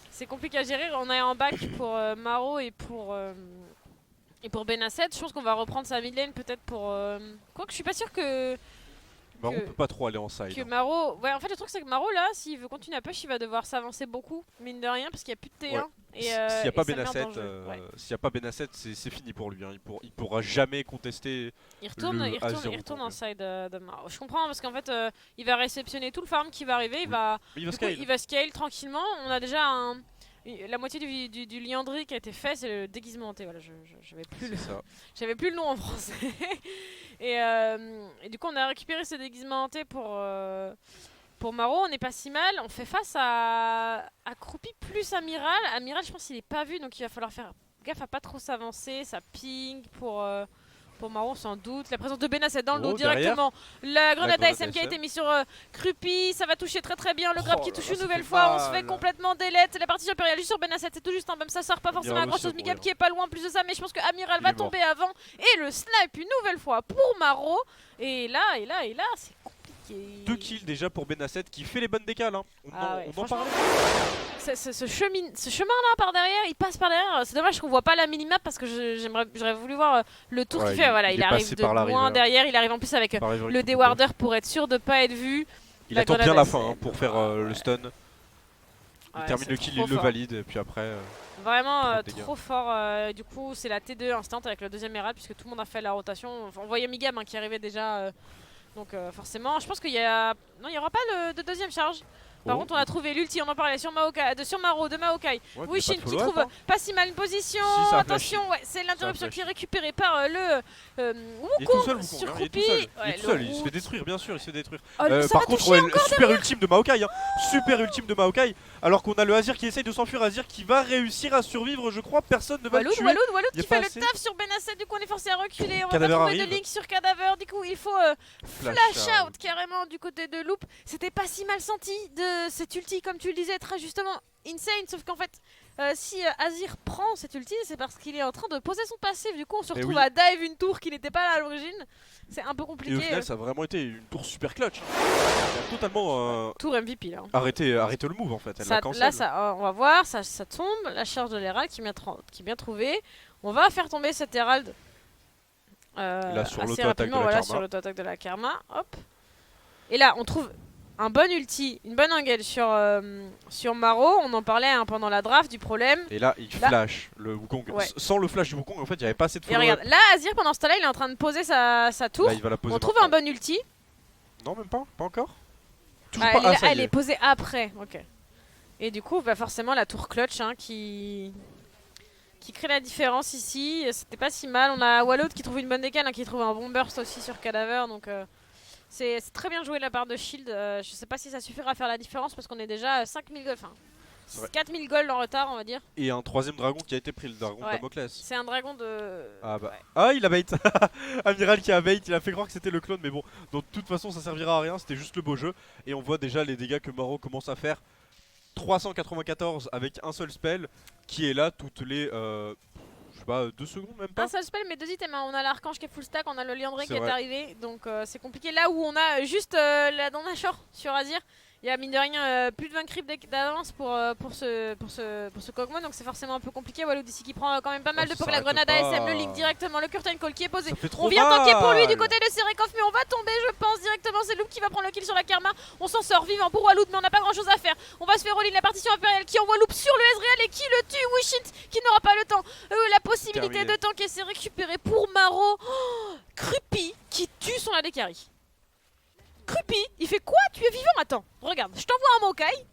C'est compliqué à gérer, on est en back pour Maro et pour Benasset. Je pense qu'on va reprendre sa mid lane peut-être pour... Quoique je suis pas sûr que... Maro peut pas trop aller en side. Que Maro... Ouais en fait le truc c'est que Maro là, s'il veut continuer à push il va devoir s'avancer beaucoup, mine de rien, parce qu'il n'y a plus de T1. Ouais. S'il n'y a pas Benasset, c'est fini pour lui. Hein. Il pourra jamais contester. Il retourne en side de Maro. Je comprends parce qu'en fait il va réceptionner tout le farm qui va arriver, il va scale tranquillement. On a déjà la moitié du liandry qui a été fait, c'est le déguisement hanté. Voilà, j'avais plus le nom en français. et du coup, on a récupéré ce déguisement hanté pour Maro. On n'est pas si mal. On fait face à Croupi plus Amiral. Amiral, je pense qu'il est pas vu, donc il va falloir faire gaffe à pas trop s'avancer. Ça ping pour Maro sans doute. La présence de Benasset dans le dos directement. La grenade ASM qui a été mise sur Croupi. Ça va toucher très bien. Le grab qui touche une nouvelle fois. On se fait complètement delete. La partie impériale juste sur Benasset. C'est tout juste un bum. Ça sort pas forcément à grand chose. Migab qui est pas loin plus de ça. Mais je pense que Amiral va tomber avant. Et le snipe une nouvelle fois pour Maro. Et là, c'est compliqué. 2 kills déjà pour Benasset qui fait les bonnes décales. Hein. On en parlait. Ce chemin-là par derrière, il passe par derrière. C'est dommage qu'on voit pas la minimap parce que j'aurais voulu voir le tour qu'il fait. Voilà, il arrive de loin derrière. Il arrive en plus avec le déwarder pour être sûr de pas être vu. Il attend bien la fin pour faire le stun. Il termine le kill, il le valide. Et puis après. Vraiment trop fort. Du coup, c'est la T2 instant avec le deuxième Herald puisque tout le monde a fait la rotation. Enfin, on voyait Migam qui arrivait déjà. Donc forcément, je pense qu'il y a. Non, il n'y aura pas de deuxième charge. Par contre, on a trouvé l'ulti, on en parlait sur Maro de Maokai. Wishin qui trouve pas si mal une position. Si, attention, c'est l'interruption qui est récupérée par le Wukong sur Croupi. Il est tout seul, il se fait détruire, bien sûr, il se fait détruire. Par contre, super ultime de Maokai, super ultime de Maokai. Alors qu'on a le Azir qui essaye de s'enfuir, Azir qui va réussir à survivre, je crois, personne ne va le tuer. Walloud qui fait le taf sur Benasset, du coup on est forcé à reculer. On va trouver de Link sur Cadaver, du coup il faut flash out carrément du côté de Loop. C'était pas si mal senti de cette ulti, comme tu le disais, très justement insane, sauf qu'en fait si Azir prend cette ulti, c'est parce qu'il est en train de poser son passif. Du coup on se retrouve à dive une tour qui n'était pas là à l'origine. C'est un peu compliqué. Et au final ça a vraiment été une tour super clutch. Totalement tour MVP là. Arrêtez le move en fait. Là on va voir, ça tombe, la charge de l'Herald qui est bien trouvée. On va faire tomber cet Herald là, sur assez rapidement, sur l'auto-attaque de la Karma. Hop. Et là on trouve un bon ulti, une bonne engage sur Maro. On en parlait pendant la draft du problème. Et là, il flash le Wukong. Sans le flash du Wukong, en fait, il n'y avait pas assez de follow. Et regarde, là, Azir, pendant ce temps-là, il est en train de poser sa tour. Là, il va la poser on trouve un bon ulti. Non, même pas encore. Toujours pas. Elle est posée après. Ok. Et du coup, forcément, la tour clutch qui crée la différence ici. C'était pas si mal. On a Walloud qui trouve une bonne décale, qui trouve un bon burst aussi sur Cadaver. Donc. C'est très bien joué de la part de Shield. Je sais pas si ça suffira à faire la différence parce qu'on est déjà à 5000 gold, enfin 4000 gold en retard, on va dire. Et un troisième dragon qui a été pris, le dragon de Damoclès. C'est un dragon de. Ah, il a bait. Amiral qui a bait, il a fait croire que c'était le clone, mais bon, donc de toute façon ça servira à rien, c'était juste le beau jeu. Et on voit déjà les dégâts que Maro commence à faire. 394 avec un seul spell qui est là toutes les. Je sais pas, 2 secondes même pas. Un seul spell mais 2 items, on a l'archange qui est full stack, on a le liandry qui est arrivé, donc c'est compliqué. Là où on a juste la Donashore sur Azir, il y a mine de rien plus de 20 creeps d'avance pour ce Kog'Maw, donc c'est forcément un peu compliqué. Walloud ici qui prend quand même pas mal de poke, la grenade ASM, le Link directement, le curtain call qui est posé. On vient tanker pour lui du côté de Serekov, mais on va tomber je pense directement. C'est Loop qui va prendre le kill sur la Karma. On s'en sort vivant pour Walloud, mais on n'a pas grand chose à faire. On va se faire all-in la partition impériale qui envoie Loop sur le Ezreal et qui le tue. Wishint qui n'aura pas le temps, la possibilité de tanker, c'est récupéré pour Maro. Croupi qui tue son AD carry. Croupi, il fait quoi? Tu es vivant? Attends, regarde, je t'envoie un Maokai.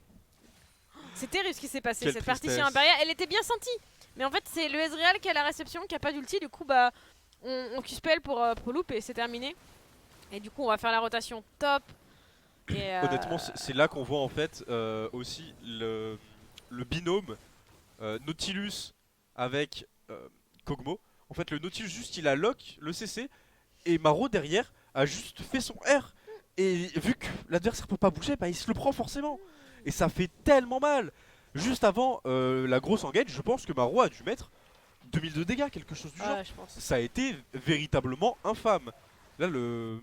C'est terrible ce qui s'est passé. Cette partition impériale, elle était bien sentie. Mais en fait, c'est le Ezreal qui a la réception, qui a pas d'ulti. Du coup, on Q-spell pour Loop et c'est terminé. Et du coup, on va faire la rotation top. Et honnêtement, c'est là qu'on voit en fait aussi le binôme Nautilus avec Kog'Maw. En fait, le Nautilus, juste il a lock le CC et Maro derrière a juste fait son R. Et vu que l'adversaire peut pas bouger, il se le prend forcément. Et ça fait tellement mal. Juste avant la grosse engage, je pense que Maro a dû mettre 2000 de dégâts, quelque chose du genre. Ça a été véritablement infâme. Là, le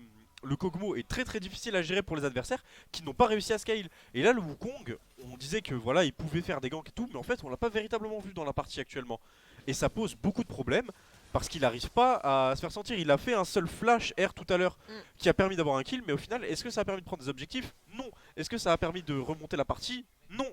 Kog'Maw est très difficile à gérer pour les adversaires qui n'ont pas réussi à scale. Et là, le Wukong, on disait que voilà, il pouvait faire des ganks et tout, mais en fait, on l'a pas véritablement vu dans la partie actuellement. Et ça pose beaucoup de problèmes. Parce qu'il n'arrive pas à se faire sentir. Il a fait un seul flash air tout à l'heure qui a permis d'avoir un kill, mais au final, est-ce que ça a permis de prendre des objectifs? Non. Est-ce que ça a permis de remonter la partie? Non.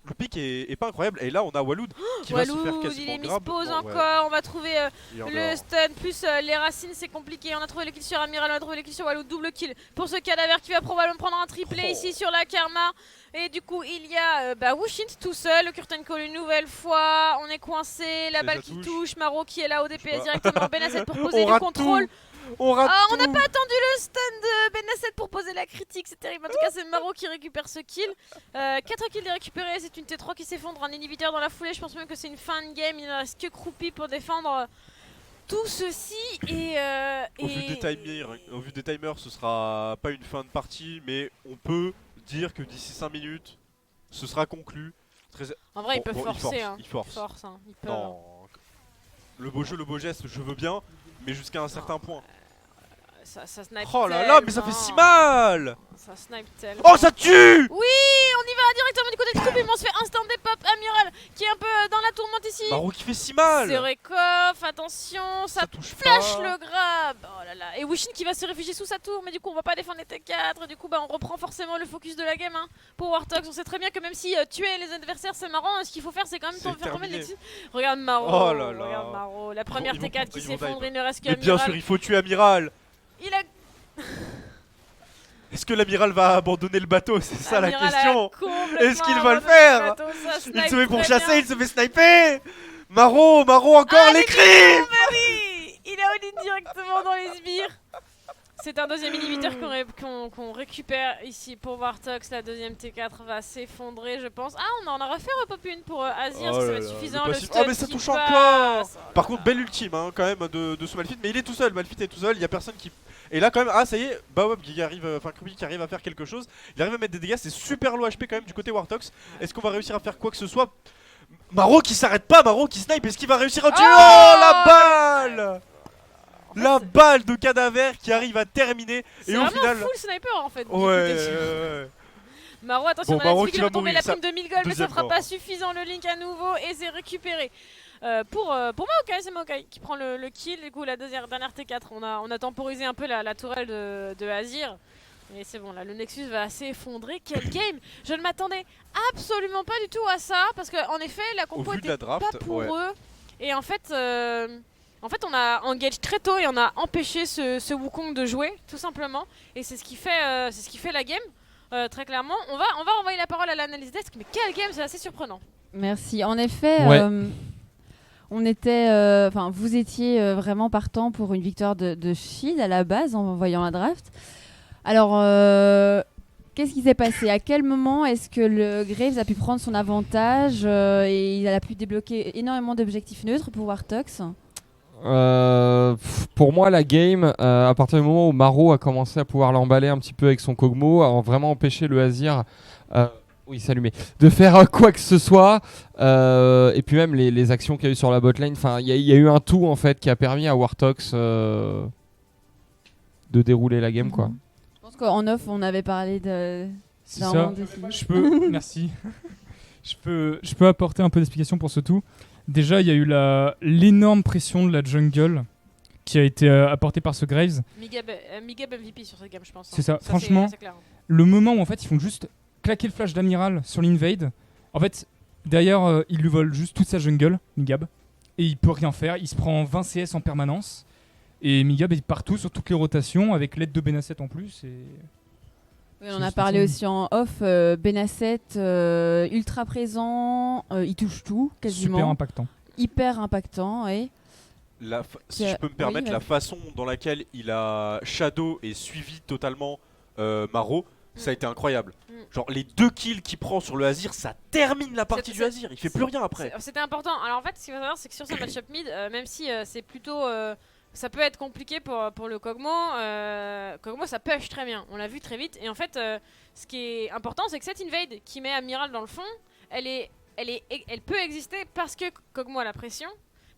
le pick est pas incroyable. Et là, on a Waloud qui va se faire Waloud, quasiment il est mis grab. pause Bon, encore. On va trouver Et le stun plus les racines, c'est compliqué. On a trouvé le kill sur Amiral, on a trouvé le kill sur Waloud. Double kill pour ce cadavre qui va probablement prendre un triplé ici sur la Karma. Et du coup, il y a Wushint tout seul. Le curtain call une nouvelle fois. On est coincé. La balle qui touche. Maro qui est là au DPS directement. Benasset pour poser du contrôle. On rate on n'a pas attendu le stun de Benasset pour poser la critique, c'est terrible. En tout cas, c'est Maro qui récupère ce kill. 4 kills récupérés, c'est une T3 qui s'effondre, un inhibiteur dans la foulée. Je pense même que c'est une fin de game. Il ne reste que Croupy pour défendre tout ceci. Au vu des timers, ce sera pas une fin de partie, mais on peut dire que d'ici 5 minutes, ce sera conclu. En vrai, ils peuvent forcer. Ils forcent. Ils peuvent. Non. Le beau jeu, le beau geste, je veux bien, mais jusqu'à un certain point. Ça snipe Oh là là, mais ça fait si mal! Ça snipe tellement. Oh, ça tue! Oui, on y va directement du côté de Croupy, mais on se fait instant dépop. Amiral qui est un peu dans la tourmente ici. Maro qui fait si mal! C'est Rekoff, attention, ça touche flash pas. le grab. Oh là là. Et Wishin qui va se réfugier sous sa tour, mais du coup on va pas défendre les T4. Du coup on reprend forcément le focus de la game pour Wartox. On sait très bien que même si tuer les adversaires c'est marrant, ce qu'il faut faire c'est quand même faire tomber les tirs. Regarde Maro, oh là là. Regarde Maro. La première T4 qui s'effondre, il ne reste Mais qu'Amiral. bien sûr, il faut tuer Amiral. Il a... Est-ce que l'amiral va abandonner le bateau? C'est ça la question. Est-ce qu'il va le faire? Il se met pour chasser, il se fait sniper. Maro encore les creeps. Il est all-in directement dans les sbires. C'est un deuxième inhibiteur qu'on récupère ici pour Wartox. La deuxième T4 va s'effondrer, je pense. Ah, on en aura fait repop une pour Azir, ça va être suffisant. Oh, mais ça touche encore. Par contre, belle ultime quand même de ce Malphite. Mais il est tout seul, Malphite est tout seul, il y a personne qui... Et là quand même, ah ça y est, Baob qui arrive, enfin Croupy qui arrive à faire quelque chose. Il arrive à mettre des dégâts, c'est super low HP quand même du côté Wartox. Est-ce qu'on va réussir à faire quoi que ce soit? Maro qui s'arrête pas, Maro qui snipe, est-ce qu'il va réussir à tuer? Oh, la balle! La balle de Cadaver qui arrive à terminer. Et au final, full sniper en fait. Ouais. Maro, attention, bon, Maro qui va tomber la prime de 1000 gold, mais ça fera pas suffisant. Le link à nouveau et c'est récupéré. Pour Maokai, c'est Maokai qui prend le kill. Du coup, la dernière T4, on a temporisé un peu la tourelle de Azir. Et c'est bon, là, le Nexus va s'effondrer. Quel game! Je ne m'attendais absolument pas du tout à ça. Parce qu'en effet, la compo était pas pour eux. Et en fait, on a engage très tôt et on a empêché ce Wukong de jouer, tout simplement. Et c'est ce qui fait la game, très clairement. On va renvoyer la parole à l'analyse desk. Mais quel game, c'est assez surprenant. Merci. En effet... On était, vous étiez vraiment partant pour une victoire de Shield à la base en voyant la draft. Alors, qu'est-ce qui s'est passé? À quel moment est-ce que le Graves a pu prendre son avantage et il a pu débloquer énormément d'objectifs neutres pour Wartox? Pour moi, la game, à partir du moment où Maro a commencé à pouvoir l'emballer un petit peu avec son Kog'Maw, a vraiment empêché le Azir... oui, s'allumer. De faire quoi que ce soit. Et puis même les actions qu'il y a eu sur la botlane. Enfin, il y a eu un tout en fait qui a permis à Wartox de dérouler la game, quoi. Je pense qu'en off, on avait parlé de. C'est ça. Je peux. Merci. Je peux apporter un peu d'explication pour ce tout. Déjà, il y a eu l'énorme pression de la jungle qui a été apportée par ce Graves. Migab MVP sur cette game, je pense. C'est ça. Franchement, le moment où en fait ils font juste claquer le flash d'Amiral sur l'invade. En fait, derrière, il lui vole juste toute sa jungle, Migab. Et il peut rien faire. Il se prend 20 CS en permanence. Et Migab est partout sur toutes les rotations avec l'aide de Benasset en plus. Oui, on a parlé aussi en off. Benasset, ultra présent. Il touche tout, quasiment. Super impactant. Hyper impactant, oui. Si je peux me permettre, la façon dans laquelle il a Shadow et suivi totalement Maro, ça a été incroyable. Genre les 2 kills qu'il prend sur le Azir, ça termine la partie du Azir, il fait plus rien après. C'était important. Alors en fait, ce qu'il faut savoir, c'est que sur ce match-up mid, même si c'est plutôt... ça peut être compliqué pour le Kog'Maw, Kog'Maw ça push très bien, on l'a vu très vite. Et en fait, ce qui est important, c'est que cette invade qui met Amiral dans le fond, elle peut exister parce que Kog'Maw a la pression.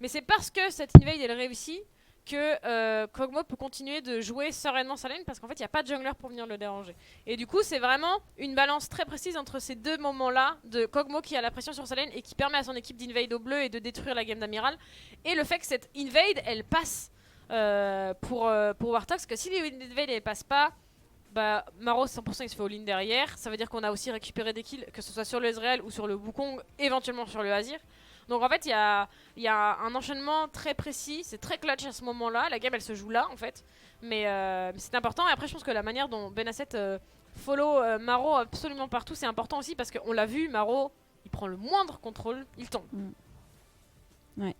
Mais c'est parce que cette invade elle réussit que Kog'Maw peut continuer de jouer sereinement sa lane parce qu'en fait il n'y a pas de jungler pour venir le déranger. Et du coup c'est vraiment une balance très précise entre ces deux moments-là de Kog'Maw qui a la pression sur sa lane et qui permet à son équipe d'invade au bleu et de détruire la game d'Amiral, et le fait que cette invade elle passe pour Wartox, que si l'invade elle passe pas, Maro 100% il se fait all-in derrière. Ça veut dire qu'on a aussi récupéré des kills, que ce soit sur le Ezreal ou sur le Wukong, éventuellement sur le Azir. Donc en fait il y a un enchaînement très précis, c'est très clutch à ce moment-là. La game elle se joue là en fait. Mais c'est important. Et après je pense que la manière dont Benasset follow Maro absolument partout c'est important aussi parce qu'on l'a vu, Maro il prend le moindre contrôle, il tombe. Ouais.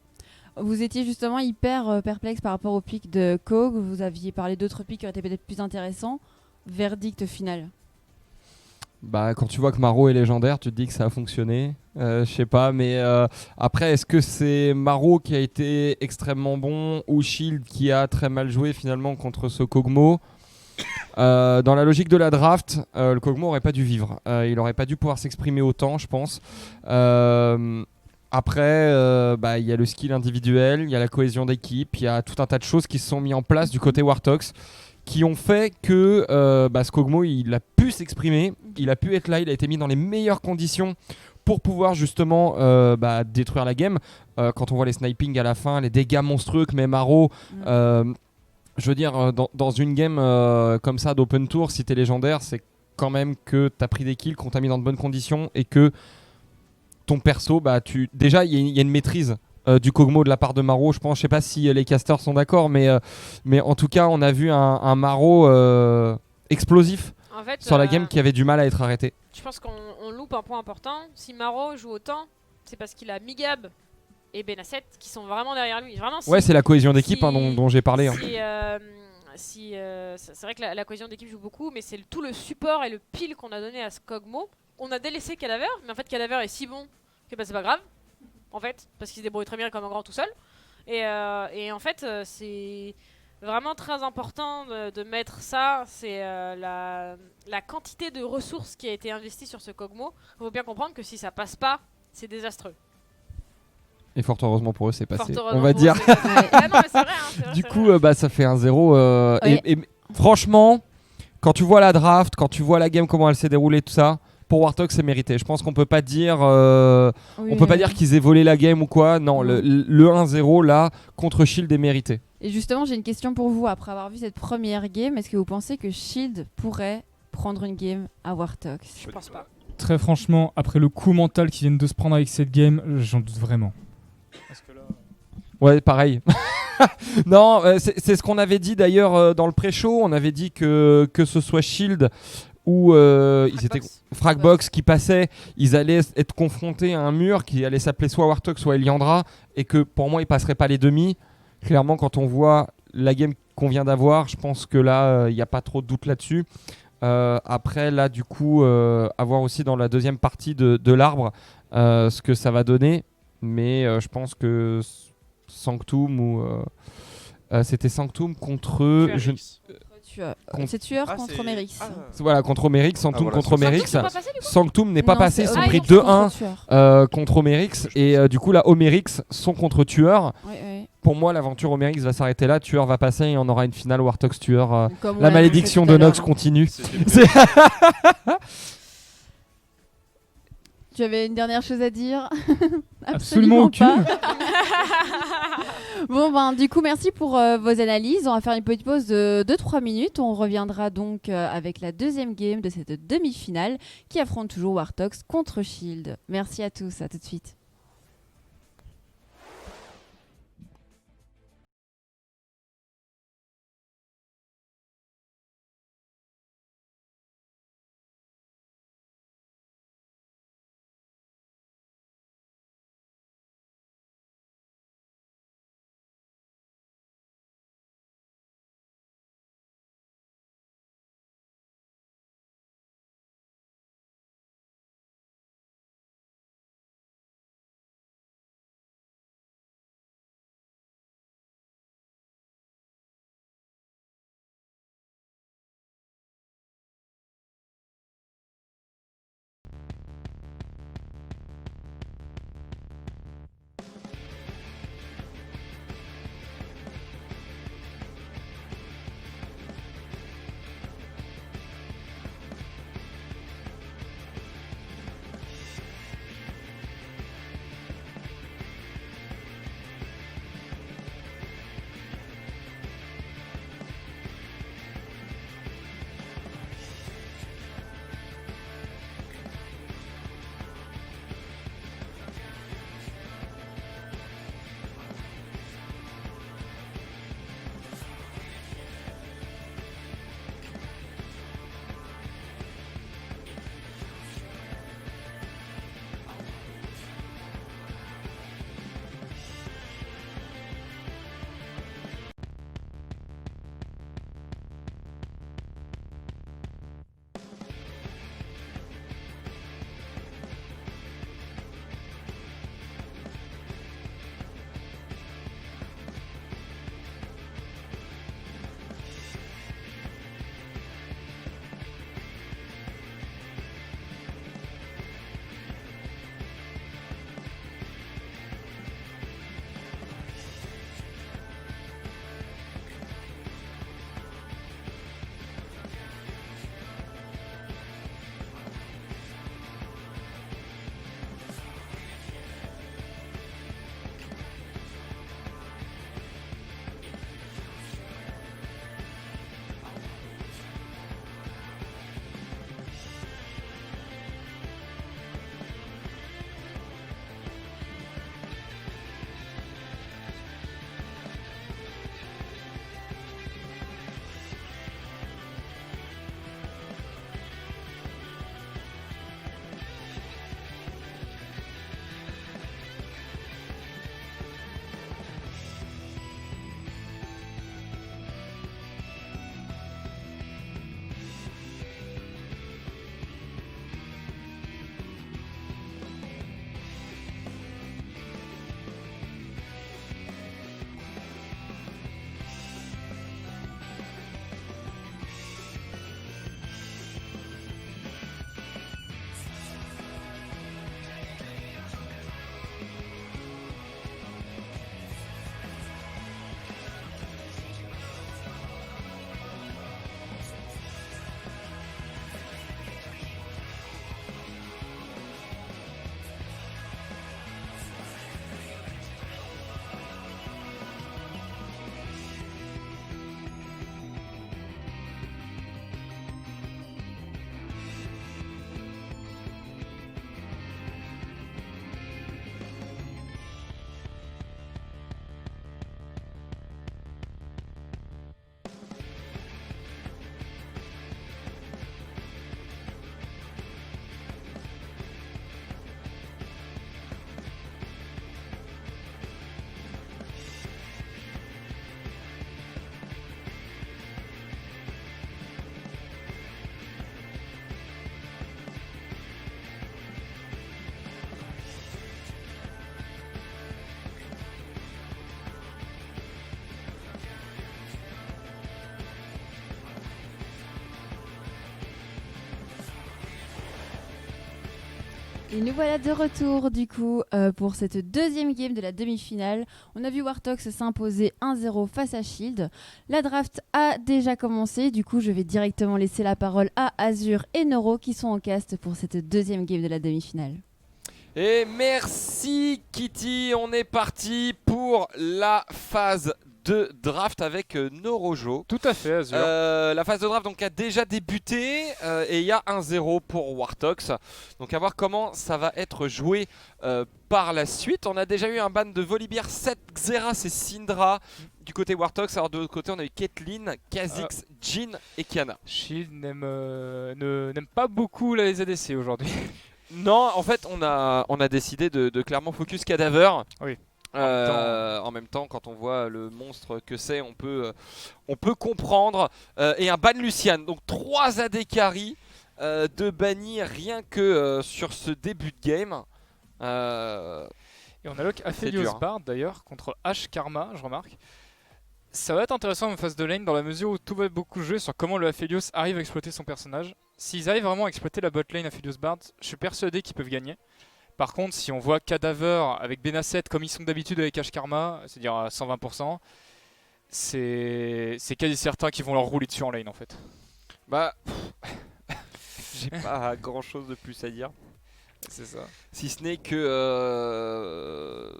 Vous étiez justement hyper perplexe par rapport au pic de Kog. Vous aviez parlé d'autres pics qui auraient été peut-être plus intéressants. Verdict final. Bah, quand tu vois que Maro est légendaire, tu te dis que ça a fonctionné. Je sais pas, mais après, est-ce que c'est Maro qui a été extrêmement bon ou Shield qui a très mal joué finalement contre ce Kog'Maw? Dans la logique de la draft, le Kog'Maw aurait pas dû vivre. Il aurait pas dû pouvoir s'exprimer autant, je pense. Après, il y a le skill individuel, il y a la cohésion d'équipe, il y a tout un tas de choses qui se sont mis en place du côté Wartox qui ont fait que ce Kog'Maw il a pu s'exprimer, il a pu être là, il a été mis dans les meilleures conditions pour pouvoir justement détruire la game. Quand on voit les snipings à la fin, les dégâts monstrueux que met Maro, je veux dire, dans une game comme ça d'open tour, si t'es légendaire, c'est quand même que t'as pris des kills, qu'on t'a mis dans de bonnes conditions et que ton perso, déjà il y a une maîtrise du Kog'Maw de la part de Maro, je pense. Je sais pas si les casters sont d'accord, mais en tout cas on a vu un Maro explosif En fait, sur la game qui avait du mal à être arrêté. Je pense qu'on loupe un point important. Si Maro joue autant, c'est parce qu'il a Migab et Benasset qui sont vraiment derrière lui. Vraiment, Ouais, c'est la cohésion d'équipe dont j'ai parlé. C'est vrai que la cohésion d'équipe joue beaucoup, mais c'est tout le support et le pile qu'on a donné à ce Kog'Maw. On a délaissé Cadaver, mais en fait Cadaver est si bon que c'est pas grave, en fait, parce qu'il se débrouille très bien comme un grand tout seul. Et en fait, c'est vraiment très important de mettre ça. C'est la quantité de ressources qui a été investie sur ce Kog'Maw. Il faut bien comprendre que si ça passe pas, c'est désastreux. Et fort heureusement pour eux, c'est passé. On va dire. Du coup, ça fait un 0. Et franchement, quand tu vois la draft, quand tu vois la game, comment elle s'est déroulée, tout ça, pour Warthog, c'est mérité. Je pense qu'on peut pas dire, dire qu'ils aient volé la game ou quoi. Non, le 1-0 là contre Shield est mérité. Et justement, j'ai une question pour vous. Après avoir vu cette première game, est-ce que vous pensez que Shield pourrait prendre une game à Warthog? Je pense pas. Très franchement, après le coup mental qu'ils viennent de se prendre avec cette game, j'en doute vraiment. Parce que là... Ouais, pareil. Non, c'est ce qu'on avait dit d'ailleurs dans le pré-show. On avait dit que ce soit Shield ou Fragbox qui passait, ils allaient être confrontés à un mur qui allait s'appeler soit Warthog soit Eliandra, et que pour moi ils passeraient pas les demi. Clairement, quand on voit la game qu'on vient d'avoir, je pense que là il n'y a pas trop de doute là-dessus. Après là du coup à voir aussi dans la deuxième partie de l'arbre ce que ça va donner, mais je pense que Sanctum ou c'était Sanctum contre c'est Tueur contre Merix. Voilà, contre Omerix, Sanctum contre Omerix. Sanctum n'est pas Non, passé, c'est ils sont pris Omerix 2-1 contre Omerix. Et du coup, là, Omerix sont contre Tueur. Oui. Pour moi, l'aventure Omerix va s'arrêter là. Tueur va passer et on aura une finale Warthog Tueur. La malédiction de Nox continue. Tu avais une dernière chose à dire? Absolument aucune. Bon, du coup, merci pour vos analyses. On va faire une petite pause de 2-3 minutes. On reviendra donc avec la deuxième game de cette demi-finale qui affronte toujours Warthog contre Shield. Merci à tous, à tout de suite. Et nous voilà de retour du coup pour cette deuxième game de la demi-finale. On a vu Wartox s'imposer 1-0 face à Shield. La draft a déjà commencé, du coup je vais directement laisser la parole à Azur et Noro qui sont en cast pour cette deuxième game de la demi-finale. Et merci Kitty, on est parti pour la phase de draft avec Norojo. Tout à fait, Azur. La phase de draft donc, a déjà débuté et il y a 1-0 pour Wartox. Donc à voir comment ça va être joué par la suite. On a déjà eu un ban de Volibear, 7 Xerath et Syndra du côté Wartox. Alors de l'autre côté on a eu Caitlyn, Kha'Zix, Jhin et Kiana. Shield n'aime pas beaucoup les ADC aujourd'hui. Non, en fait on a décidé de clairement focus Cadaver. Oui. En même temps, quand on voit le monstre que c'est, on peut comprendre. Et un ban Lucian, donc 3 AD carry de banni rien que sur ce début de game. Et on a lock Aphelios Bard d'ailleurs contre H Karma, je remarque. Ça va être intéressant en phase de lane dans la mesure où tout va beaucoup jouer sur comment le Aphelios arrive à exploiter son personnage. S'ils arrivent vraiment à exploiter la bot lane Aphelios Bard, je suis persuadé qu'ils peuvent gagner. Par contre, si on voit Cadaver avec Benasset comme ils sont d'habitude avec H Karma, c'est-à-dire à 120%, c'est quasi certain qu'ils vont leur rouler dessus en lane en fait. Bah, j'ai pas grand chose de plus à dire. C'est ça. Si ce n'est que.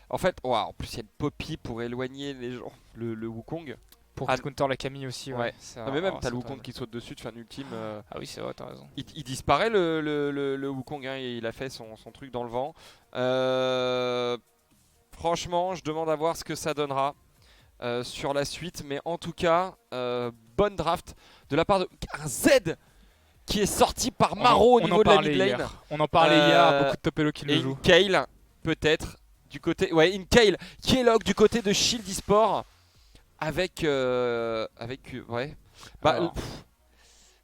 En fait, en plus il y a une Poppy pour éloigner les gens. Le Wukong. Pour counter la Camille aussi. Ouais. Mais même t'as le Wukong qui saute dessus, tu fais un ultime. Ah oui, c'est vrai, t'as raison. Il disparaît le Wukong, hein, il a fait son truc dans le vent. Franchement, je demande à voir ce que ça donnera sur la suite. Mais en tout cas, bonne draft de la part de un Z qui est sorti par Maro au niveau de la mid lane. On en parlait hier, beaucoup de top elo qui le jouent. Et Kayle, peut-être, du côté. Ouais, Kayle qui est log du côté de Shield eSport. Avec ouais. Bah,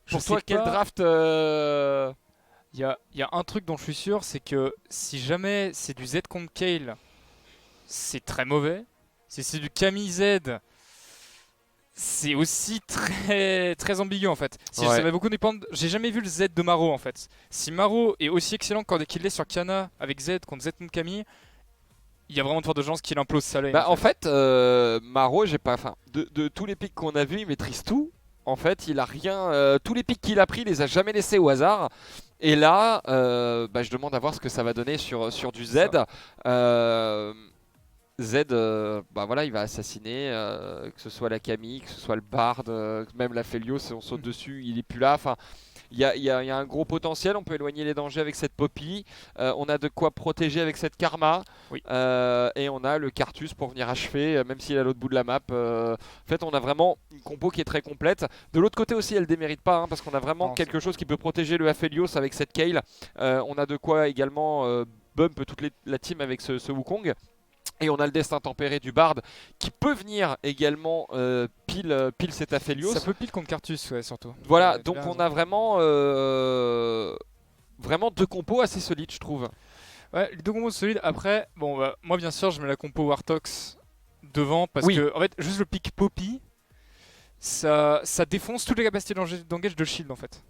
pour toi, quel draft Il y a un truc dont je suis sûr, c'est que si jamais c'est du Z contre Kayle, c'est très mauvais. Si c'est du Camille Z, c'est aussi très très ambigu en fait. Ça va beaucoup dépendre. J'ai jamais vu le Z de Maro en fait. Si Maro est aussi excellent qu'il l'est sur Kiana avec Z contre Z contre Camille, il y a vraiment de fortes chances qu'il implose sa lane. En fait, Maro, de tous les picks qu'on a vus, il maîtrise tout. En fait, il a rien. Tous les picks qu'il a pris, il les a jamais laissés au hasard. Et là, je demande à voir ce que ça va donner sur du Z. Z, il va assassiner, que ce soit la Camille, que ce soit le Bard, même la Felios, si on saute dessus, il est plus là. Enfin, il y a un gros potentiel, on peut éloigner les dangers avec cette Poppy, on a de quoi protéger avec cette Karma, et on a le Carthus pour venir achever, même s'il est à l'autre bout de la map. En fait, on a vraiment une compo qui est très complète. De l'autre côté aussi, elle démérite pas, parce qu'on a vraiment quelque chose qui peut protéger le Aphelios avec cette Kayle. On a de quoi également bump toute la team avec ce Wukong. Et on a le destin tempéré du Bard qui peut venir également pile cet Aphelios. Ça peut pile contre Carthus, ouais, surtout. Voilà, donc on a vraiment deux compos assez solides, je trouve. Ouais, les deux compos solides. Après, moi bien sûr, je mets la compo Wartox devant parce que en fait, juste le pick Poppy, ça défonce toutes les capacités d'engage de Shield en fait.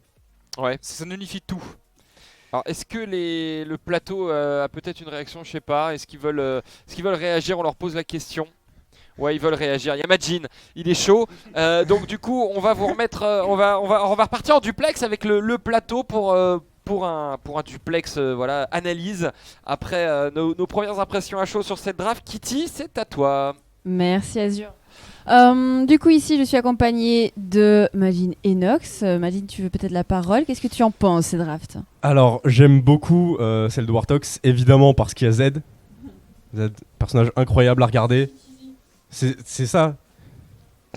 Ouais. Ça nullifie tout. Alors est-ce que le plateau a peut-être une réaction, je sais pas, est-ce qu'ils veulent réagir, on leur pose la question. Ouais, ils veulent réagir. Il y a Majin, il est chaud. Donc du coup, on va vous remettre on va repartir en duplex avec le plateau pour un duplex analyse après nos premières impressions à chaud sur cette draft. Kitty, c'est à toi. Merci Azur. Du coup ici je suis accompagnée de Majin et Nox. Majin, tu veux peut-être la parole. Qu'est-ce que tu en penses ces drafts? Alors j'aime beaucoup celle de Wartox, évidemment parce qu'il y a Z, personnage incroyable à regarder. C'est ça.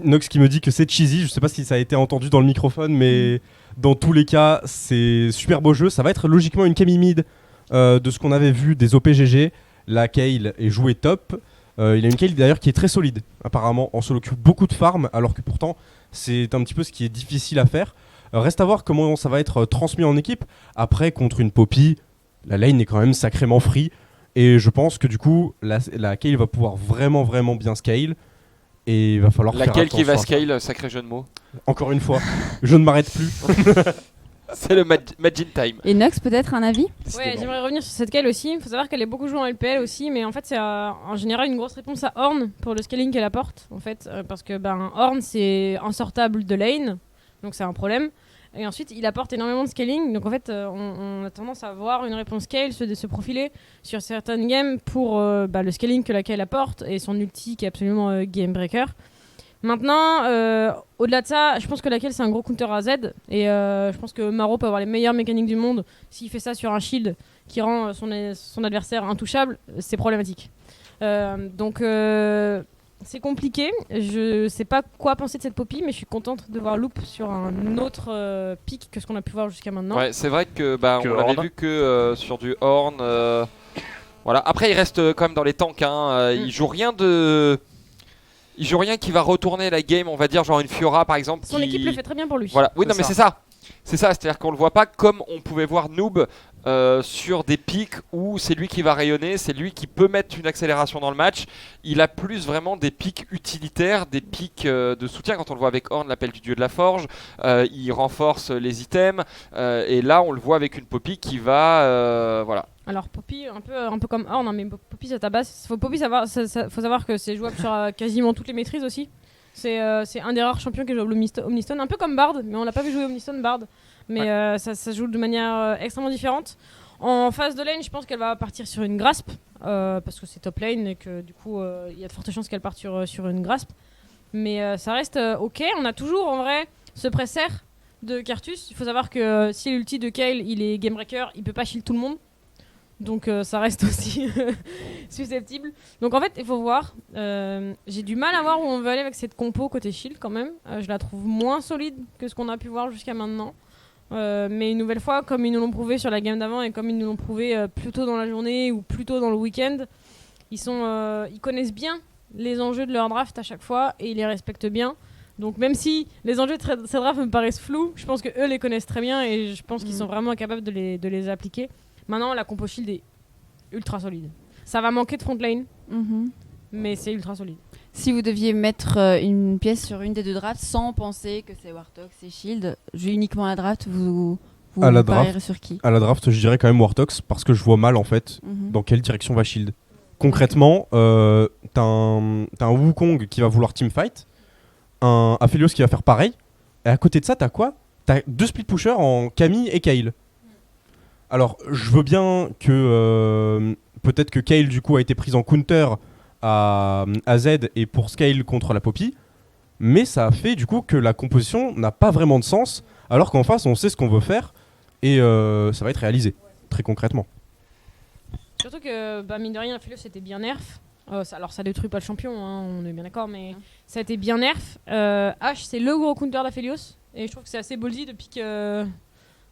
Nox qui me dit que c'est cheesy, je sais pas si ça a été entendu dans le microphone, mais dans tous les cas c'est super beau jeu. Ça va être logiquement une Camille mid de ce qu'on avait vu des OPGG. La Kayle est jouée top. Il a une Kayle d'ailleurs qui est très solide, apparemment, en solo queue, beaucoup de farm, alors que pourtant c'est un petit peu ce qui est difficile à faire. Reste à voir comment ça va être transmis en équipe. Après, contre une Poppy, la lane est quand même sacrément free, et je pense que du coup la Kayle va pouvoir vraiment bien scale, et il va falloir faire attention. Laquelle qui va scale, sacré jeu de mots. Encore une fois, je ne m'arrête plus. C'est le Majin Time. Et Nox, peut-être un avis? Ouais, j'aimerais revenir sur cette Kale aussi. Il faut savoir qu'elle est beaucoup jouée en LPL aussi, mais en fait, c'est en général une grosse réponse à Ornn pour le scaling qu'elle apporte. En fait, parce que Ornn, c'est insortable de lane, donc c'est un problème. Et ensuite, il apporte énormément de scaling. Donc en fait, on a tendance à voir une réponse Kale se profiler sur certaines games pour le scaling que la Kale apporte et son ulti qui est absolument game breaker. Maintenant, au-delà de ça, je pense que la Kale c'est un gros counter à Z et je pense que Maro peut avoir les meilleures mécaniques du monde. S'il fait ça sur un shield qui rend son adversaire intouchable, c'est problématique. Donc c'est compliqué. Je sais pas quoi penser de cette Poppy, mais je suis contente de voir Loop sur un autre pick que ce qu'on a pu voir jusqu'à maintenant. Ouais, c'est vrai que on avait vu que sur du Ornn. Voilà. Après, il reste quand même dans les tanks. Il joue rien de. Il joue rien qui va retourner la game, on va dire, genre une Fiora par exemple. Son équipe le fait très bien pour lui. Voilà. Oui, non, mais c'est ça. C'est ça, c'est-à-dire qu'on le voit pas comme on pouvait voir Noob sur des pics où c'est lui qui va rayonner, c'est lui qui peut mettre une accélération dans le match. Il a plus vraiment des pics utilitaires, des pics de soutien. Quand on le voit avec Ornn, l'appel du dieu de la forge, il renforce les items. Et là, on le voit avec une Poppy qui va. Voilà. Alors Poppy, un peu comme Ornn, mais Poppy ça tabasse. Faut savoir que c'est jouable sur quasiment toutes les maîtrises aussi. C'est un des rares champions qui joue Omnistone, un peu comme Bard, mais on l'a pas vu jouer Omnistone Bard. Mais ça se joue de manière extrêmement différente. En phase de lane, je pense qu'elle va partir sur une grasp, parce que c'est top lane et que du coup il y a de fortes chances qu'elle parte sur une grasp. Mais ça reste ok. On a toujours en vrai ce presser de Carthus. Il faut savoir que si l'ulti de Kale il est game breaker, il peut pas shield tout le monde. Donc ça reste aussi susceptible. Donc en fait, il faut voir. J'ai du mal à voir où on veut aller avec cette compo côté shield quand même. Je la trouve moins solide que ce qu'on a pu voir jusqu'à maintenant. Mais une nouvelle fois, comme ils nous l'ont prouvé sur la game d'avant et comme ils nous l'ont prouvé plus tôt dans la journée ou plus tôt dans le week-end, ils connaissent bien les enjeux de leur draft à chaque fois et ils les respectent bien. Donc même si les enjeux de cette draft me paraissent flous, je pense qu'eux les connaissent très bien et je pense qu'ils sont vraiment capables de les appliquer. Maintenant, la compo shield est ultra solide. Ça va manquer de front lane, mais c'est ultra solide. Si vous deviez mettre une pièce sur une des deux drafts sans penser que c'est Warthog, c'est Shield, uniquement à la draft, vous parierez sur qui? À la draft, je dirais quand même Warthog parce que je vois mal en fait dans quelle direction va Shield. Concrètement, t'as un Wukong qui va vouloir teamfight, un Aphelios qui va faire pareil, et à côté de ça, t'as quoi? T'as deux split pushers en Camille et Kayle. Alors, je veux bien que peut-être que Kayle du coup a été prise en counter à Z et pour scale contre la Poppy, mais ça a fait du coup que la composition n'a pas vraiment de sens, alors qu'en face on sait ce qu'on veut faire et ça va être réalisé très concrètement. Surtout que mine de rien, Aphelios c'était bien nerf. Alors ça détruit pas le champion, on est bien d'accord, mais ça a été bien nerf. H c'est le gros counter d'Aphelios et je trouve que c'est assez ballsy de pick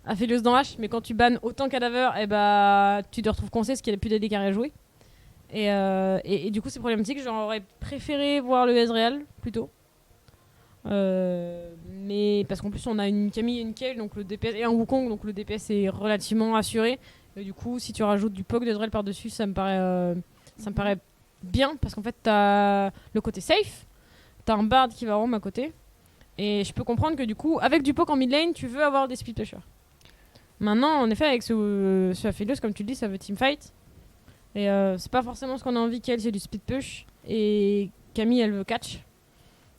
Aphelios dans H, mais quand tu bannes autant Cadaver, tu te retrouves coincé parce qu'il n'y a plus d'AD carré à jouer. Et du coup c'est problématique, j'aurais préféré voir le Ezreal plutôt. Mais parce qu'en plus on a une Camille et une Kayle donc le DPS, et un Wukong, donc le DPS est relativement assuré. Et du coup si tu rajoutes du POC d'Ezreal par dessus, ça me paraît bien parce qu'en fait t'as le côté safe, t'as un Bard qui va roam à côté. Et je peux comprendre que du coup avec du POC en mid lane tu veux avoir des split pushers. Maintenant en effet avec ce Aphelios comme tu le dis ça veut teamfight. Et c'est pas forcément ce qu'on a envie qu'elle, c'est du split push. Et Camille, elle veut catch.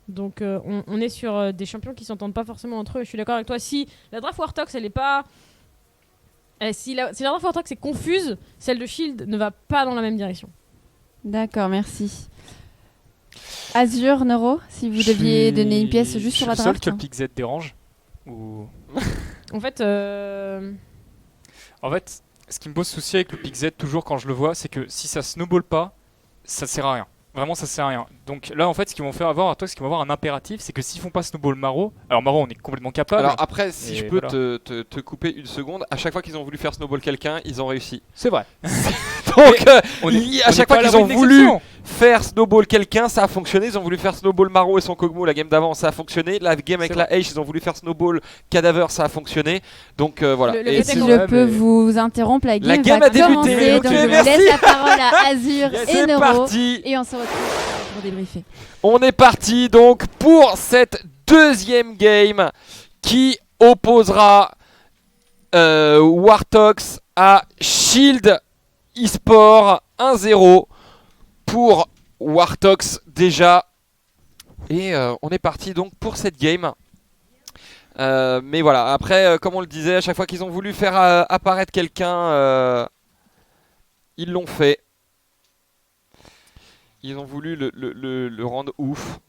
Donc on est sur des champions qui s'entendent pas forcément entre eux. Je suis d'accord avec toi. Si la draft Warthog, elle est pas... si la draft Warthog c'est confuse, celle de Shield ne va pas dans la même direction. D'accord, merci. Azure, Neuro, si vous deviez donner une pièce juste sur la draft. Je suis le seul que le pick Z dérange ou... En fait, ce qui me pose souci avec le pick Z, toujours quand je le vois, c'est que si ça snowball pas, ça sert à rien. Vraiment, ça sert à rien. Donc là, en fait, ce qu'ils vont faire avoir, ce qu'ils vont avoir un impératif, c'est que s'ils font pas snowball Maro, alors Maro, on est complètement capable. Alors après, si je peux te couper une seconde, à chaque fois qu'ils ont voulu faire snowball quelqu'un, ils ont réussi. C'est vrai. Donc, à chaque fois qu'ils ont voulu faire snowball quelqu'un, ça a fonctionné. Ils ont voulu faire snowball Maro et son Kog'Maw la game d'avant, ça a fonctionné. La game avec la Ashe, ils ont voulu faire snowball Cadaver, ça a fonctionné. Donc voilà. Et si je peux vous interrompre, la game va a débuté. Commencer, donc je vous laisse la parole à Azure et Neuro. Parti. Et on se retrouve pour débriefer. On est parti donc pour cette deuxième game qui opposera Wartox à Shield eSport 1-0 pour Wartox déjà. Et on est parti donc pour cette game. Mais voilà, après, comme on le disait, à chaque fois qu'ils ont voulu faire apparaître quelqu'un, ils l'ont fait. Ils ont voulu le rendre ouf.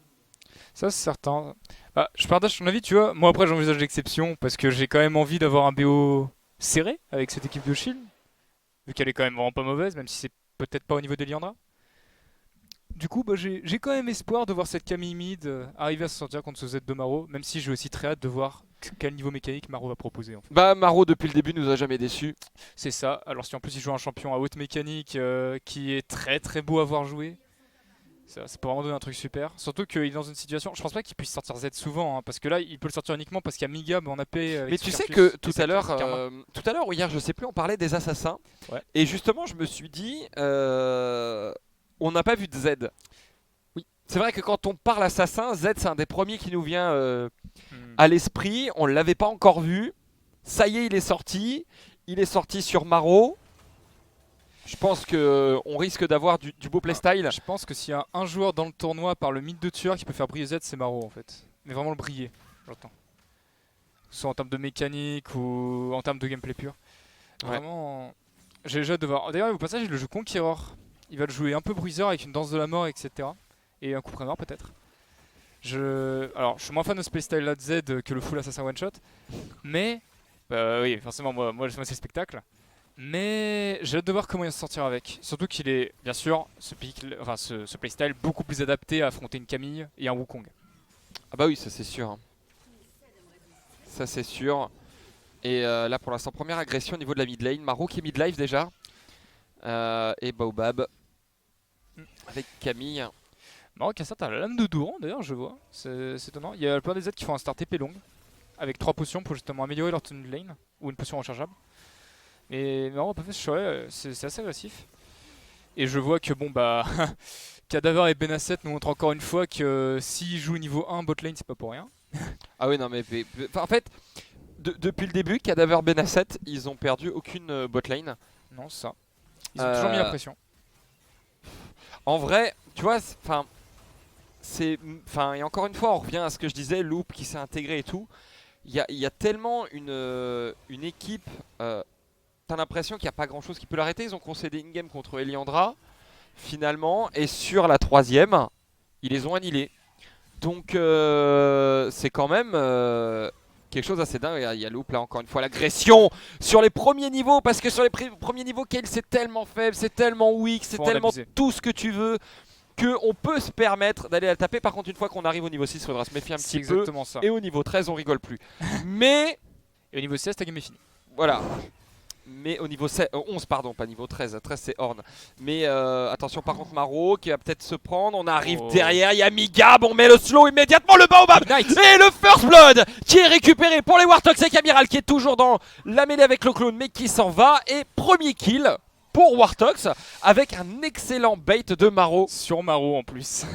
Ça, c'est certain. Bah, je partage ton avis, tu vois. Moi, après, j'envisage l'exception parce que j'ai quand même envie d'avoir un BO serré avec cette équipe de Shield. Vu qu'elle est quand même vraiment pas mauvaise, même si c'est peut-être pas au niveau de Liandra. Du coup, bah, j'ai quand même espoir de voir cette Camille mid arriver à se sortir contre ce Z de Maro, même si j'ai aussi très hâte de voir quel niveau mécanique Maro va proposer. En fait. Bah, Maro, depuis le début, nous a jamais déçus. C'est ça. Alors, si en plus il joue un champion à haute mécanique qui est très très beau à voir jouer, ça peut vraiment donner un truc super. Surtout qu'il est dans une situation. Je pense pas qu'il puisse sortir Z souvent, hein, parce que là, il peut le sortir uniquement parce qu'il y a Migab en AP. Mais tu sais que tout à l'heure ou hier, je sais plus, on parlait des assassins. Ouais. Et justement, je me suis dit, on n'a pas vu de Z. Oui. C'est vrai que quand on parle assassin, Z c'est un des premiers qui nous vient à l'esprit. On l'avait pas encore vu. Ça y est, il est sorti. Il est sorti sur Maro. Je pense qu'on risque d'avoir du beau playstyle. Je pense que s'il y a un joueur dans le tournoi par le mythe de tueur qui peut faire briller Z, c'est Maro en fait. Mais vraiment le briller, j'entends. Soit en termes de mécanique ou en termes de gameplay pur. Vraiment, j'ai hâte de voir. D'ailleurs, au passage, il le joue Conqueror. Il va le jouer un peu bruiseur avec une danse de la mort, etc. Et un coup près mort peut-être. Alors, je suis moins fan de ce playstyle là de Z que le full assassin one shot. Mais, oui, forcément, moi c'est le spectacle. Mais j'ai hâte de voir comment il va se sortir avec. Surtout qu'il est, bien sûr, ce playstyle beaucoup plus adapté à affronter une Camille et un Wukong. Ah bah oui, ça c'est sûr. Ça c'est sûr. Et là pour l'instant, première agression au niveau de la mid lane. Maro qui est mid life déjà. Et Baobab avec Camille. Maro qui a ça, t'as la lame de Douran d'ailleurs, je vois. C'est étonnant. Il y a plein des Z qui font un start TP long. Avec 3 potions pour justement améliorer leur tenue de lane. Ou une potion rechargeable. Mais Maro pas fait ce choix, c'est assez agressif. Et je vois que bon bah Cadaver et Benasset nous montrent encore une fois que s'ils jouent niveau 1 bot lane c'est pas pour rien. Ah oui non mais en fait depuis le début Cadaver Benasset ils ont perdu aucune bot lane. Non c'est ça. Ils ont toujours mis la pression. En vrai tu vois et encore une fois on revient à ce que je disais, Loop qui s'est intégré et tout. Il y a tellement une équipe. T'as l'impression qu'il n'y a pas grand chose qui peut l'arrêter. Ils ont concédé une game contre Eliandra finalement, et sur la 3ème ils les ont annihilés. Donc c'est quand même quelque chose d'assez dingue. Il y a Loop là encore une fois, l'agression sur les premiers niveaux, parce que sur les premiers niveaux Kayle c'est tellement faible, c'est tellement weak, c'est tellement tout ce que tu veux qu'on peut se permettre d'aller la taper. Par contre une fois qu'on arrive au niveau 6 il faudra se méfier un petit peu ça. Et au niveau 13 on rigole plus. Mais et au niveau 16 ta game est finie. Voilà. Mais au niveau 11 pardon, pas niveau 13, 13 c'est Horn. Mais attention par contre Maro qui va peut-être se prendre, on arrive derrière, il y a Migab, on met le slow immédiatement, le Baobab et le First Blood qui est récupéré pour les Wartox avec Amiral qui est toujours dans la mêlée avec le clone mais qui s'en va. Et premier kill pour Wartox avec un excellent bait de Maro. Sur Maro en plus.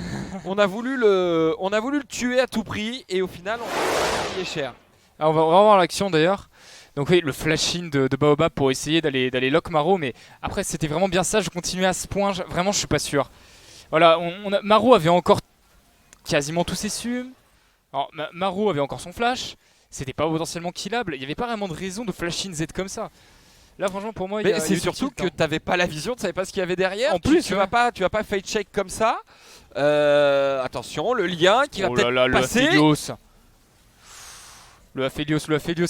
on a voulu le tuer à tout prix et au final on a payé cher. Alors on va voir l'action d'ailleurs. Donc oui, le flash-in de Baobab pour essayer d'aller lock Maro, mais après c'était vraiment bien ça, je continuais à ce point, vraiment je suis pas sûr. Voilà, Maro avait encore quasiment tous ses sums, alors Maro avait encore son flash, c'était pas potentiellement killable, il n'y avait pas vraiment de raison de flash-in Z comme ça. Là franchement pour moi, c'est surtout que t'avais pas la vision, tu savais pas ce qu'il y avait derrière, en plus tu vas pas fade check comme ça. Attention, le lien qui va peut-être passer. Le Aphelios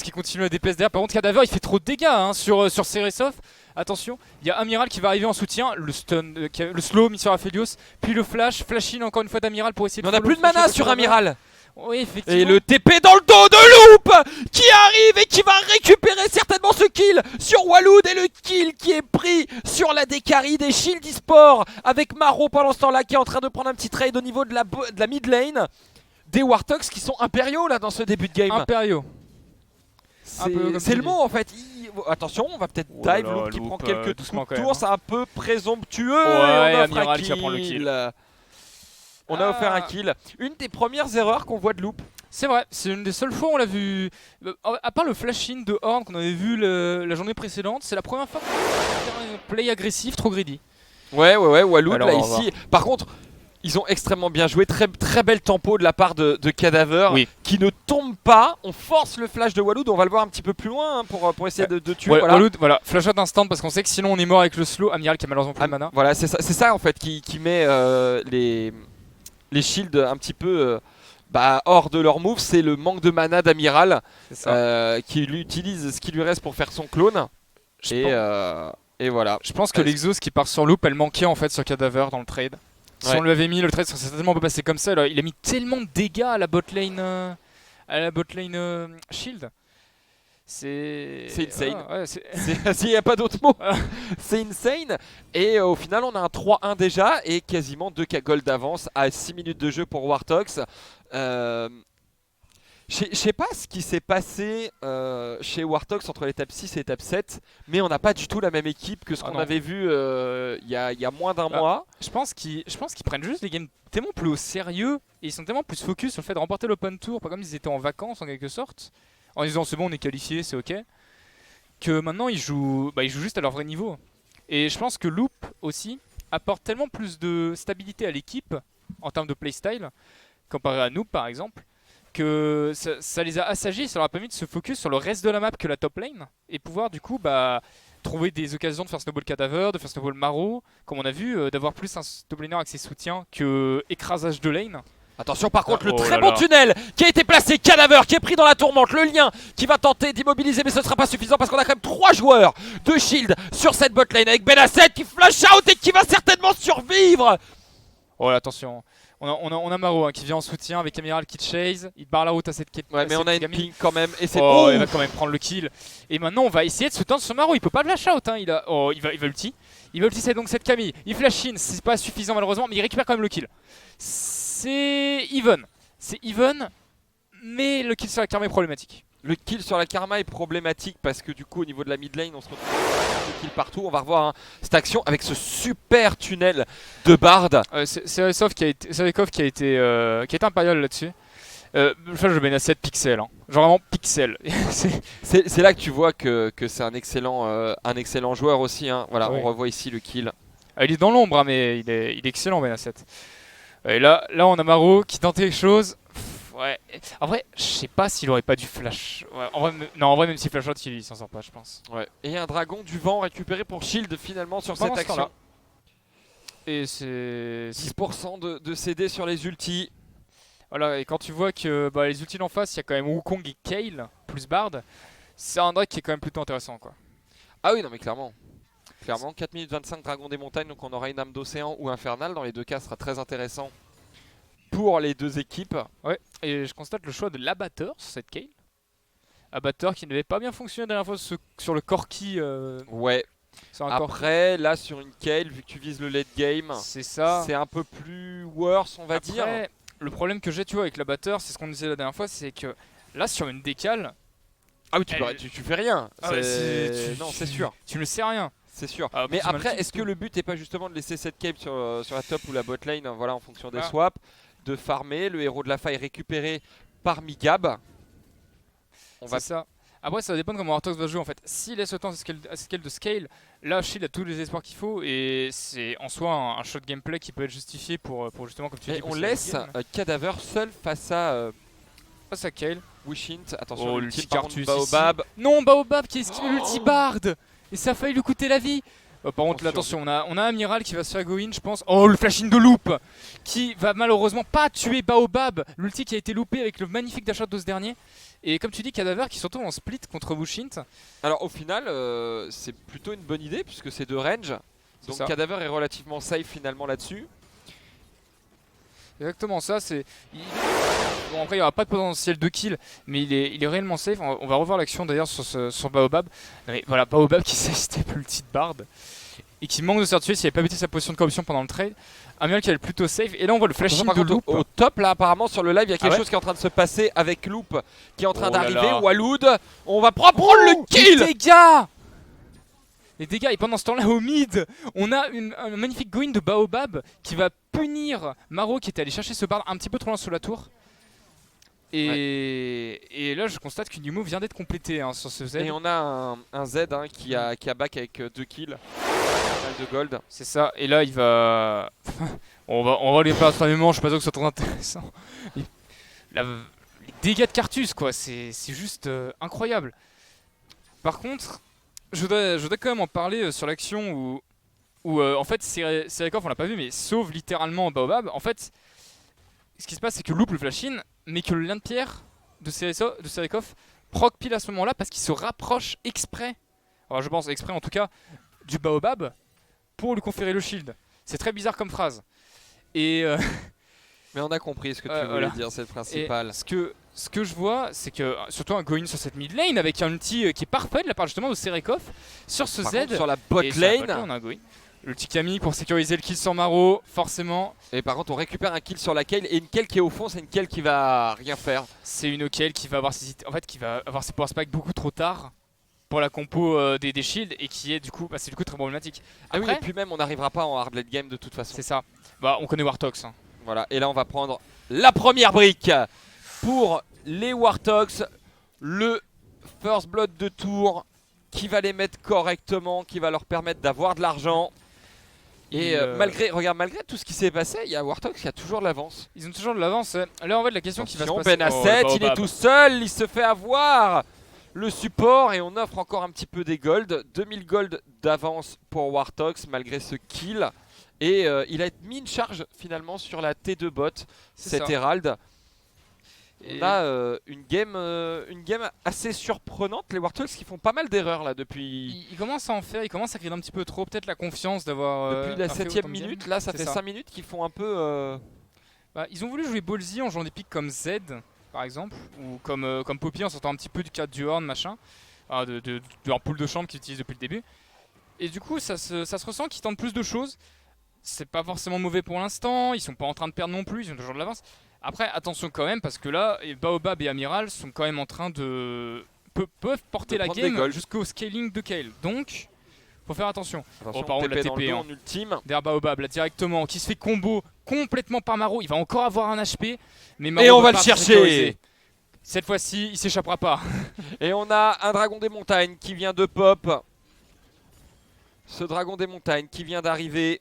qui continue à déplacer derrière. Par contre, Cadaver il fait trop de dégâts sur Ceresov. Attention, il y a Amiral qui va arriver en soutien. Le stun, le slow mis sur Aphelios. Puis le flash-in encore une fois d'Amiral pour essayer de. On a plus de mana sur Amiral. Oui, effectivement. Et le TP dans le dos de Loop qui arrive et qui va récupérer certainement ce kill sur Waloud. Et le kill qui est pris sur la décarie des Shield eSport avec Maro pendant ce temps-là qui est en train de prendre un petit trade au niveau de la mid lane. Des Wartox qui sont impériaux là dans ce début de game. Impériaux. C'est le mot en fait. Attention, on va peut-être dive Loop qui prend quelques tours. C'est un peu présomptueux. Ouais, Amiral qui va prendre le kill. On a offert un kill. Une des premières erreurs qu'on voit de Loop. C'est vrai, c'est une des seules fois où on l'a vu. À part le flash-in de Horn qu'on avait vu la journée précédente, c'est la première fois qu'on a vu un play agressif trop greedy. Ouais, Walloud Alors, là on va ici. Par contre, ils ont extrêmement bien joué, très bel tempo de la part de Cadaver qui ne tombe pas. On force le flash de Walloud, on va le voir un petit peu plus loin pour essayer de tuer. Ouais, Walloud, voilà, flash out instant parce qu'on sait que sinon on est mort avec le slow. Amiral qui a malheureusement plus de mana. Voilà, c'est ça en fait qui met les shields un petit peu hors de leur move. C'est le manque de mana d'Amiral qui utilise ce qui lui reste pour faire son clone. Et voilà. Je pense que l'exos qui part sur loop, elle manquait en fait sur Cadaver dans le trade. Si on lui avait mis, le trade serait certainement pas passé comme ça. Alors, il a mis tellement de dégâts à la botlane shield. C'est insane. Ouais, s'il n'y a pas d'autre mot, c'est insane. Et au final, on a un 3-1 déjà et quasiment 2K gold d'avance à 6 minutes de jeu pour Wartox. Je sais pas ce qui s'est passé chez Wartox entre l'étape 6 et l'étape 7, mais on n'a pas du tout la même équipe que ce qu'on avait vu il y a moins d'un mois. Je pense qu'ils prennent juste les games tellement plus au sérieux et ils sont tellement plus focus sur le fait de remporter l'open tour, pas comme ils étaient en vacances en quelque sorte, en disant c'est bon on est qualifié, c'est ok, que maintenant ils jouent juste à leur vrai niveau. Et je pense que Loop aussi apporte tellement plus de stabilité à l'équipe en termes de playstyle, comparé à Noob par exemple, que ça les a assagis, ça leur a permis de se focus sur le reste de la map que la top lane et pouvoir du coup trouver des occasions de faire snowball Cadaver, de faire snowball Maro, comme on a vu, d'avoir plus un top laner avec ses soutiens que écrasage de lane. Attention par contre le très bon tunnel qui a été placé, Cadaver qui est pris dans la tourmente, le lien qui va tenter d'immobiliser mais ce ne sera pas suffisant parce qu'on a quand même 3 joueurs de shield sur cette bot lane avec Benasset qui flash out et qui va certainement survivre. Oh là, attention, on a Maro qui vient en soutien avec Amiral qui chase, il barre la route à cette quête. Ouais mais on a une ping quand même et c'est il va quand même prendre le kill. Et maintenant on va essayer de se tendre sur Maro, il peut pas flash out, il va ulti. Il va ulti c'est donc cette Camille, il flash in, c'est pas suffisant malheureusement mais il récupère quand même le kill. C'est even, mais le kill sur la karma est problématique. Le kill sur la karma est problématique parce que du coup au niveau de la mid lane on se retrouve avec des kills partout. On va revoir cette action avec ce super tunnel de Bard. C'est Rekov qui a été impérial là-dessus. Le flash de Benasset pixel, genre vraiment pixel. c'est là que tu vois que c'est un excellent joueur aussi. Voilà, on revoit ici le kill. Il est dans l'ombre mais il est excellent Benasset. Et là on a Maro qui tente quelque chose. Ouais. En vrai, je sais pas s'il aurait pas dû flash. Ouais, en vrai, même si flash out, il s'en sort pas, je pense. Ouais. Et un dragon du vent récupéré pour shield finalement sur cette action. Et c'est 10% de CD sur les ultis. Voilà, et quand tu vois que les ultis en face, il y a quand même Wukong et Kayle plus Bard, c'est un deck qui est quand même plutôt intéressant quoi. Ah oui, non mais clairement. Clairement, 4 minutes 25 dragon des montagnes, donc on aura une âme d'océan ou infernale. Dans les deux cas, ce sera très intéressant pour les deux équipes. Ouais, et je constate le choix de l'abatteur sur cette Kayle. Abatteur qui n'avait pas bien fonctionné la dernière fois sur le Corki. Ouais. Après, là sur une Kayle, vu que tu vises le late game, c'est ça. C'est un peu plus worse, on va dire. Le problème que j'ai, tu vois, avec l'abatteur, c'est ce qu'on disait la dernière fois, c'est que là sur une décale. Ah oui, tu fais rien. Non, c'est sûr. Tu ne sais rien. C'est sûr. Mais après, est-ce que le but n'est pas justement de laisser cette Kayle sur la top ou la bot lane, voilà, en fonction des swaps, de farmer, le héros de la faille récupéré par Migab. C'est ça. Après, ça dépend de comment Wartox va jouer en fait. S'il laisse autant à cette Kayle de scale, là, Shield a tous les espoirs qu'il faut et c'est en soi un shot gameplay qui peut être justifié pour justement, comme tu dis. On laisse Cadaver seul face à Kayle. Wishint, attention, l'ulti par contre, Baobab. Non, Baobab qui esquive l'ulti Bard et ça a failli lui coûter la vie. Par contre, là, attention, on a Amiral qui va se faire go in, je pense. Oh, le flash-in de loop qui va malheureusement pas tuer Baobab. L'ulti qui a été loopé avec le magnifique dash out de ce dernier. Et comme tu dis, Cadaver qui se retrouve en split contre Wishint. Alors, au final, c'est plutôt une bonne idée puisque c'est de range. Donc, Cadaver est relativement safe finalement là-dessus. Exactement, ça c'est. Bon, après, il n'y aura pas de potentiel de kill, mais il est réellement safe. On va revoir l'action d'ailleurs sur Baobab. Mais voilà, Baobab qui sait step l'ulti de Bard et qui manque de certitude s'il n'avait pas buté sa position de corruption pendant le trade. Amiral qui est plutôt safe. Et là, on voit le flashing de Loop. Au top, là, apparemment, sur le live, il y a quelque chose qui est en train de se passer avec Loop qui est en train d'arriver. Walloud, on va prendre le kill. Les dégâts, et pendant ce temps-là, au mid, on a un magnifique go-in de Baobab qui va punir Maro qui était allé chercher ce Bard un petit peu trop loin sous la tour. Et là, je constate qu'une Yumo vient d'être complétée sur ce Z. Et on a un Z qui a back avec 2 kills, pas mal de gold. C'est ça. Et là, il va. on va les faire absolument. Je suis pas sûr que ce soit très intéressant. Les dégâts de Cartus, quoi. C'est juste incroyable. Par contre, je voudrais quand même en parler sur l'action où en fait, Serikov, on l'a pas vu, mais sauve littéralement Baobab. En fait, ce qui se passe, c'est que loupe le flash-in, mais que le lien de pierre de Serikov proc pile à ce moment-là parce qu'il se rapproche exprès, alors je pense exprès en tout cas, du Baobab pour lui conférer le shield. C'est très bizarre comme phrase. Et mais on a compris ce que tu voulais dire, c'est le principal. Et ce que je vois, c'est que surtout un go-in sur cette mid lane avec un ulti qui est parfait de la part justement de Serikov sur ce Par Z. contre, sur la bot lane, on a un go-in. L'ulti Camille pour sécuriser le kill sur Maro, forcément. Et par contre, on récupère un kill sur la Kayle. Et une Kayle qui est au fond, c'est une Kayle qui va rien faire. C'est une Kayle qui va avoir ses power spike beaucoup trop tard pour la compo des shields et qui est du coup, c'est du coup très problématique. Après, oui, et puis même, on n'arrivera pas en hard late game de toute façon. C'est ça. Bah, on connaît Wartox. Hein. Voilà. Et là, on va prendre la première brique pour les Wartox. Le first blood de tour qui va les mettre correctement, qui va leur permettre d'avoir de l'argent. Et malgré tout ce qui s'est passé, il y a Wartox qui a toujours de l'avance. Ils ont toujours de l'avance. Là, en fait, la question qui va se passer... Benasset, il est tout seul, il se fait avoir le support et on offre encore un petit peu des gold. 2000 gold d'avance pour Wartox malgré ce kill. Et il a mis une charge finalement sur la T2 bot, cet Herald. On a une game assez surprenante, les Wartox qui font pas mal d'erreurs là depuis. Ils commencent à en faire, ils commencent à créer un petit peu trop, peut-être la confiance d'avoir. Depuis la 7ème minute, là ça fait 5 minutes qu'ils font un peu. Ils ont voulu jouer Ballsy en jouant des pics comme Z par exemple, ou comme Poppy en sortant un petit peu du cadre du Horn machin, de leur pool de chambre qu'ils utilisent depuis le début. Et du coup ça se ressent qu'ils tentent plus de choses. C'est pas forcément mauvais pour l'instant, ils sont pas en train de perdre non plus, ils ont toujours de l'avance. Après, attention quand même, parce que là, Baobab et Amiral sont quand même en train de... peuvent porter la game jusqu'au scaling de Kayle. Donc, faut faire attention. Par contre, la TP en ultime. Derrière Baobab, là directement, qui se fait combo complètement par Maro. Il va encore avoir un HP. Mais Maro et on va le chercher. Cette fois-ci, il s'échappera pas. Et on a un dragon des montagnes qui vient de pop. Ce dragon des montagnes qui vient d'arriver.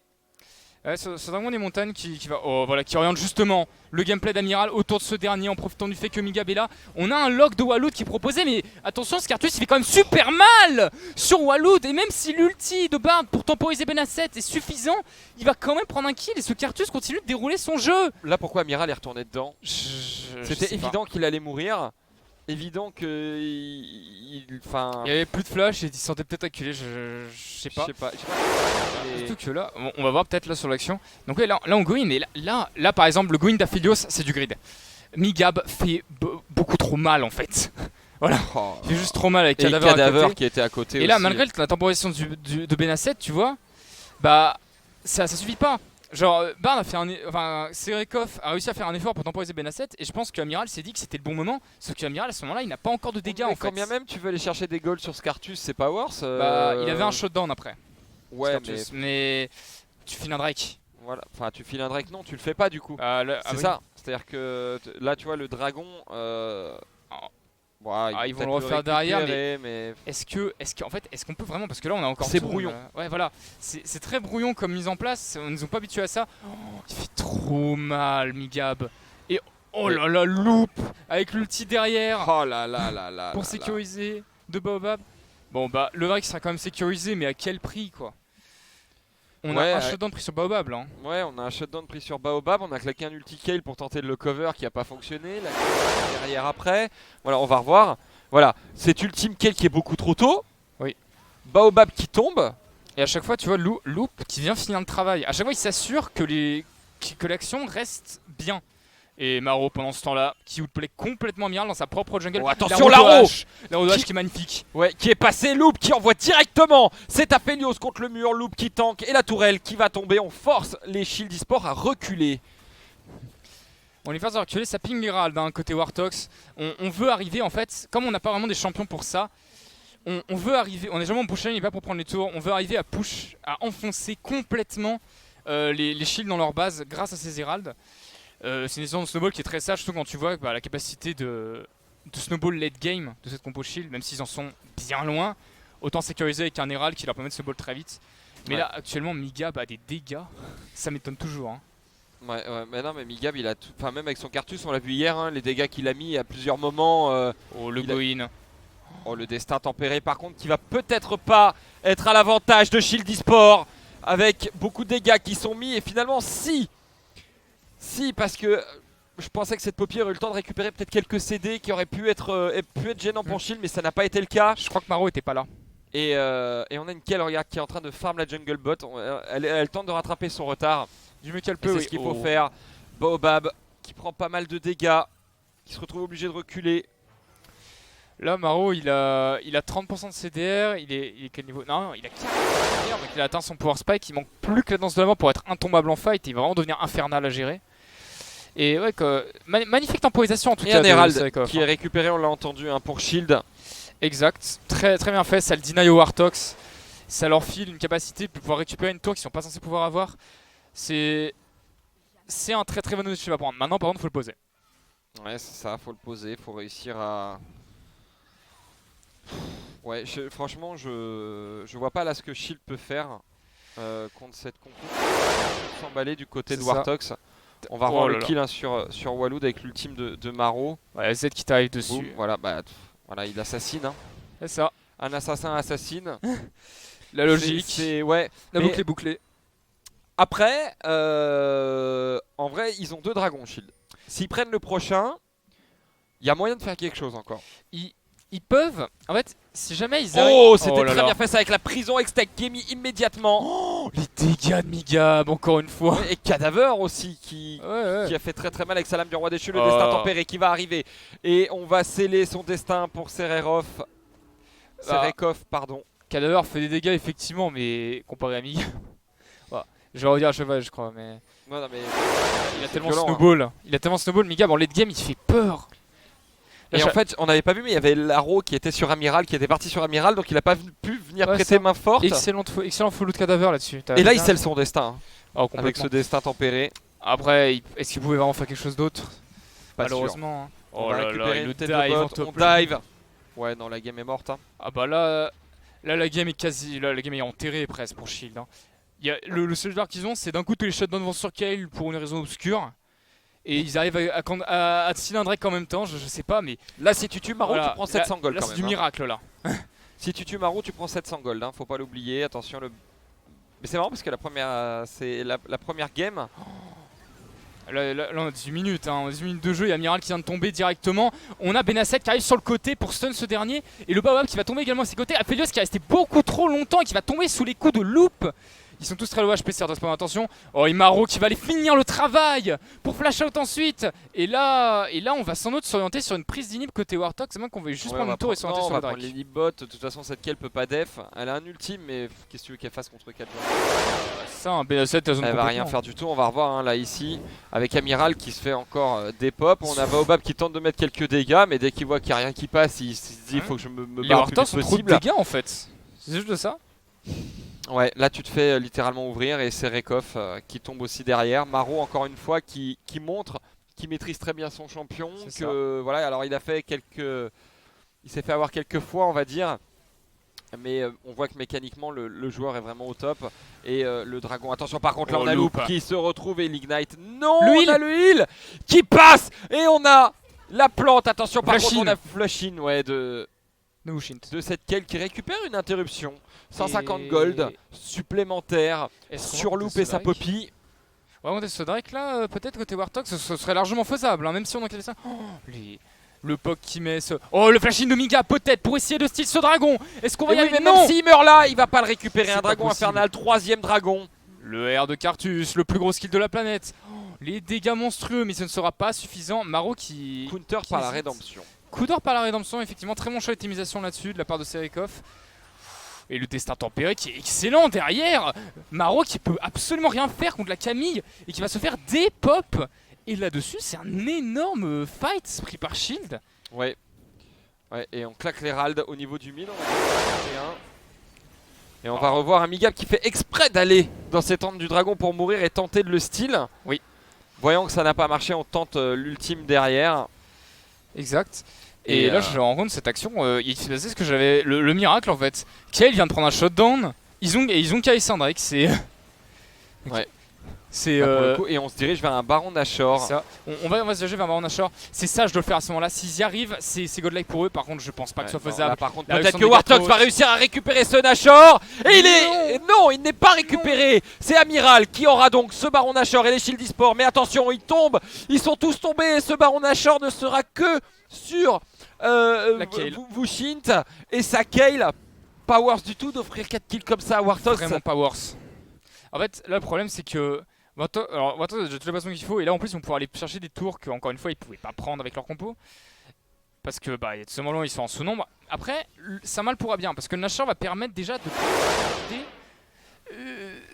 Ce dragon des montagnes qui oriente justement le gameplay d'Amiral autour de ce dernier en profitant du fait que Migab est là. On a un lock de Waloud qui est proposé, mais attention, ce Cartus il fait quand même super mal sur Waloud. Et même si l'ulti de Bard pour temporiser Benasset est suffisant, il va quand même prendre un kill et ce Cartus continue de dérouler son jeu. Là pourquoi Amiral est retourné dedans? C'était évident qu'il allait mourir. Évident que il y avait plus de flash et il se sentait peut-être acculé, je sais pas. Surtout que là, on va voir peut-être là sur l'action. Donc là on go in et là par exemple le go in d'Aphelios c'est du grid. Migab fait beaucoup trop mal en fait. Voilà, il fait juste trop mal avec Cadaver qui était à côté. Et aussi. Là malgré la temporisation de Benasset, tu vois, bah ça suffit pas. Genre, Bard a fait Serikov a réussi à faire un effort pour temporiser Benasset et je pense qu'Amiral s'est dit que c'était le bon moment. Sauf qu'Amiral à ce moment-là, il n'a pas encore de dégâts en fait. Quand bien même tu veux aller chercher des goals sur Scartus, c'est pas worse. Il avait un shutdown après. Ouais, Scartus, mais tu files un Drake. Voilà, enfin tu files un Drake, non, tu le fais pas du coup. C'est ça. C'est-à-dire que là, tu vois, le dragon. Ils vont le refaire derrière, mais est-ce qu'on peut vraiment, parce que là on a encore c'est brouillon. Ouais voilà, c'est très brouillon comme mise en place, on nous ont pas habitués à ça. Il fait trop mal Migab. Et oh là là, loop avec l'ulti derrière. Oh là là là là. Pour sécuriser de Baobab. Bon bah le Drake sera quand même sécurisé, mais à quel prix quoi? On a un shutdown pris sur Baobab là. Ouais, on a un shutdown pris sur Baobab, on a claqué un ulti Kayle pour tenter de le cover qui a pas fonctionné, la derrière après. Voilà, on va revoir. Voilà, cet ultime Kayle qui est beaucoup trop tôt. Oui. Baobab qui tombe. Et à chaque fois, tu vois, Loop qui vient finir le travail. À chaque fois, il s'assure que l'action reste bien. Et Maro, pendant ce temps-là, qui outplay complètement Amiral dans sa propre jungle. Oh, attention, la rodage qui est magnifique. Ouais, qui est passé, Loop qui envoie directement. C'est Aphelios contre le mur, Loop qui tank et la tourelle qui va tomber. On force les Shield eSport à reculer. On les force à reculer, ça ping l'Herald d'un côté Wartox. On veut arriver en fait, comme on n'a pas vraiment des champions pour ça, on veut arriver, on est jamais en push lane et pas pour prendre les tours, on veut arriver à push, à enfoncer complètement les shields dans leur base grâce à ces Heralds. C'est une décision de snowball qui est très sage, surtout quand tu vois la capacité de snowball late game de cette compo Shield, même s'ils en sont bien loin. Autant sécuriser avec un Herald qui leur permet de snowball très vite. Mais là, actuellement, Migab a des dégâts. Ça m'étonne toujours. Hein. Ouais, mais non, mais Migab, il a enfin, même avec son Cartus, on l'a vu hier, hein, les dégâts qu'il a mis à plusieurs moments. Oh, le go-in. Oh, le destin tempéré, par contre, qui va peut-être pas être à l'avantage de Shield eSport, avec beaucoup de dégâts qui sont mis. Et finalement, si, parce que je pensais que cette Poppy aurait eu le temps de récupérer peut-être quelques CD qui auraient pu être gênants pour Shield, mais ça n'a pas été le cas. Je crois que Maro était pas là. Et on a une Kel, regarde, qui est en train de farm la jungle bot. Elle tente de rattraper son retard. Du mieux qu'elle peut. C'est ce qu'il faut faire. Baobab qui prend pas mal de dégâts, qui se retrouve obligé de reculer. Là, Maro, il a 30% de CDR. Il est quel niveau? Non, il a 40% de CDR, donc il a atteint son power spike. Il manque plus que la danse de la mort pour être intombable en fight. Il va vraiment devenir infernal à gérer. Et ouais, magnifique temporisation en tout cas. Et un Herald qui est récupéré, on l'a entendu, hein, pour Shield. Exact, très bien fait, ça le deny au Wartox. Ça leur file une capacité de pouvoir récupérer une tour qu'ils sont pas censés pouvoir avoir. C'est un très bon objectif à prendre. Maintenant par contre faut le poser. Ouais, c'est ça, faut le poser, faut réussir à... Ouais, franchement je vois pas là ce que Shield peut faire contre cette compo. S'emballer du côté de Wartox. On va revoir le kill, hein, sur Waloud avec l'ultime de Maro. Ouais, Z qui t'arrive dessus. Boum, voilà, voilà, il assassine. Hein. C'est ça. Un assassin assassine. La logique. Ouais. La boucle est bouclée. Après, en vrai, ils ont 2 dragons Shield. S'ils prennent le prochain, il y a moyen de faire quelque chose encore. Ils peuvent. En fait, si jamais ils arrivent. Oh, c'était très bien fait ça avec la prison Extech qui est mis immédiatement. Oh, les dégâts de Migab, encore une fois. Et Cadaver aussi qui a fait très mal avec sa lame du roi déchu. Le destin tempéré qui va arriver. Et on va sceller son destin pour Serekov, pardon. Cadaver fait des dégâts effectivement, mais comparé à Migab. Je vais redire à cheval, je crois, mais. Non, mais il a tellement snowball. Hein. Il a tellement snowball, Migab en late game, il fait peur. Et en fait, on n'avait pas vu, mais il y avait Laro qui était sur Amiral, qui était parti sur Amiral, donc il n'a pas pu venir prêter main forte. Excellent follow de Cadaver là-dessus. Et là, il scelle son destin. Oh, avec ce destin tempéré. Après, est-ce qu'il pouvait vraiment faire quelque chose d'autre? Malheureusement. Hein. On va récupérer une tête de bot, on dive. Ouais, non, la game est morte. Hein. Ah bah là, la game est quasi. Là, la game est enterrée presque pour Shield. Hein. Le seul joueur qu'ils ont, c'est d'un coup tous les shutdowns vont sur Kale pour une raison obscure. Et ils arrivent à cylindrer en même temps, je sais pas, mais. Là, si tu tues Maro, tu prends 700 gold. Là, c'est du miracle là. Si tu tues Maro, tu prends 700 gold, hein, faut pas l'oublier. Attention, mais c'est marrant parce que c'est la première game. Là, on a 18 minutes, hein. 18 minutes de jeu, il y a Amiral qui vient de tomber directement. On a Benasset qui arrive sur le côté pour stun ce dernier. Et le Baobab qui va tomber également à ses côtés. Aphelios qui est resté beaucoup trop longtemps et qui va tomber sous les coups de Loop. Ils sont tous très low HP, doit se prendre attention. Oh, et Maro qui va aller finir le travail pour flash out ensuite. Et là on va sans doute s'orienter sur une prise d'inhib côté Warthog. C'est même qu'on veut juste prendre une tour et s'orienter sur le Drake. On va prendre l'inhib-bot. De toute façon, cette Kel peut pas def. Elle a un ultime, mais qu'est-ce que tu veux qu'elle fasse contre 4 joueurs? Ça, un Benasset, elle va rien faire du tout. On va revoir, hein, là, ici, avec Amiral qui se fait encore des pop. On a Baobab qui tente de mettre quelques dégâts, mais dès qu'il voit qu'il n'y a rien qui passe, il se dit il faut que je me barre le plus vite possible. Trop de dégâts en fait. C'est juste de ça. Ouais, là tu te fais littéralement ouvrir et c'est Serekov qui tombe aussi derrière. Maro encore une fois qui montre qu'il maîtrise très bien son champion. Voilà, alors il s'est fait avoir quelques fois on va dire. Mais on voit que mécaniquement le joueur est vraiment au top. Et le dragon, attention par contre là on a Loop qui se retrouve et l'ignite. Non, on a le heal qui passe. Et on a la plante, attention par contre on a Flush-in de cette Kel qui récupère une interruption. 150 gold supplémentaire sur Loop et sa Poppy. Ouais, on est ce Drake là, peut-être côté Warthog, ce serait largement faisable, hein, même si on enquête ça. Le POC qui met ce. Oh, le flash-in de Miga, peut-être pour essayer de steal ce dragon. Est-ce qu'on va y arriver? Mais même s'il meurt là, il va pas le récupérer. Un dragon infernal, 3ème dragon. Le R de Cartus, le plus gros skill de la planète. Les dégâts monstrueux, mais ce ne sera pas suffisant. Maro qui. Counter par la rédemption. Counter par la rédemption, effectivement, très bon choix d'optimisation là-dessus de la part de Serekov. Et le destin tempéré qui est excellent derrière. Maro qui peut absolument rien faire contre la Camille et qui va se faire des pop. Et là-dessus, c'est un énorme fight pris par Shield. Ouais, et on claque l'Herald au niveau du mid. Et on va revoir un Migab qui fait exprès d'aller dans cette tente du dragon pour mourir et tenter de le steal. Oui. Voyant que ça n'a pas marché, on tente l'ultime derrière. Exact. Et là, je me rends compte, cette action, il s'est passé ce que j'avais. Le miracle en fait. Kayle vient de prendre un shutdown. Ils ont Kai Sandrek, c'est. Ouais. C'est. Pour le coup, et on se dirige vers un Baron Nashor. Ça. On va se diriger vers un Baron Nashor. C'est ça, je dois le faire à ce moment-là. S'ils y arrivent, c'est godlike pour eux. Par contre, je pense pas que ce soit faisable. Là, par contre, Là, peut-être avec que son Warthog Megatron. va réussir à récupérer ce Nashor. Et il n'est pas récupéré. C'est Amiral qui aura donc ce Baron Nashor et les Shield eSport. Mais attention, ils tombent. Ils sont tous tombés. Ce Baron Nashor ne sera que sur Wushint. Et sa Kayle, pas worse du tout d'offrir 4 kills comme ça à Warthog. Vraiment pas worse. En fait, là, le problème, c'est que Warthog a déjà toutes les façons qu'il faut. Et là, en plus, on pourra aller chercher des tours qu'encore une fois, ils pouvaient pas prendre avec leur compo. Parce que bah, tout simplement, ils sont en sous-nombre. Après, ça mal pourra bien. Parce que Nashor va permettre déjà de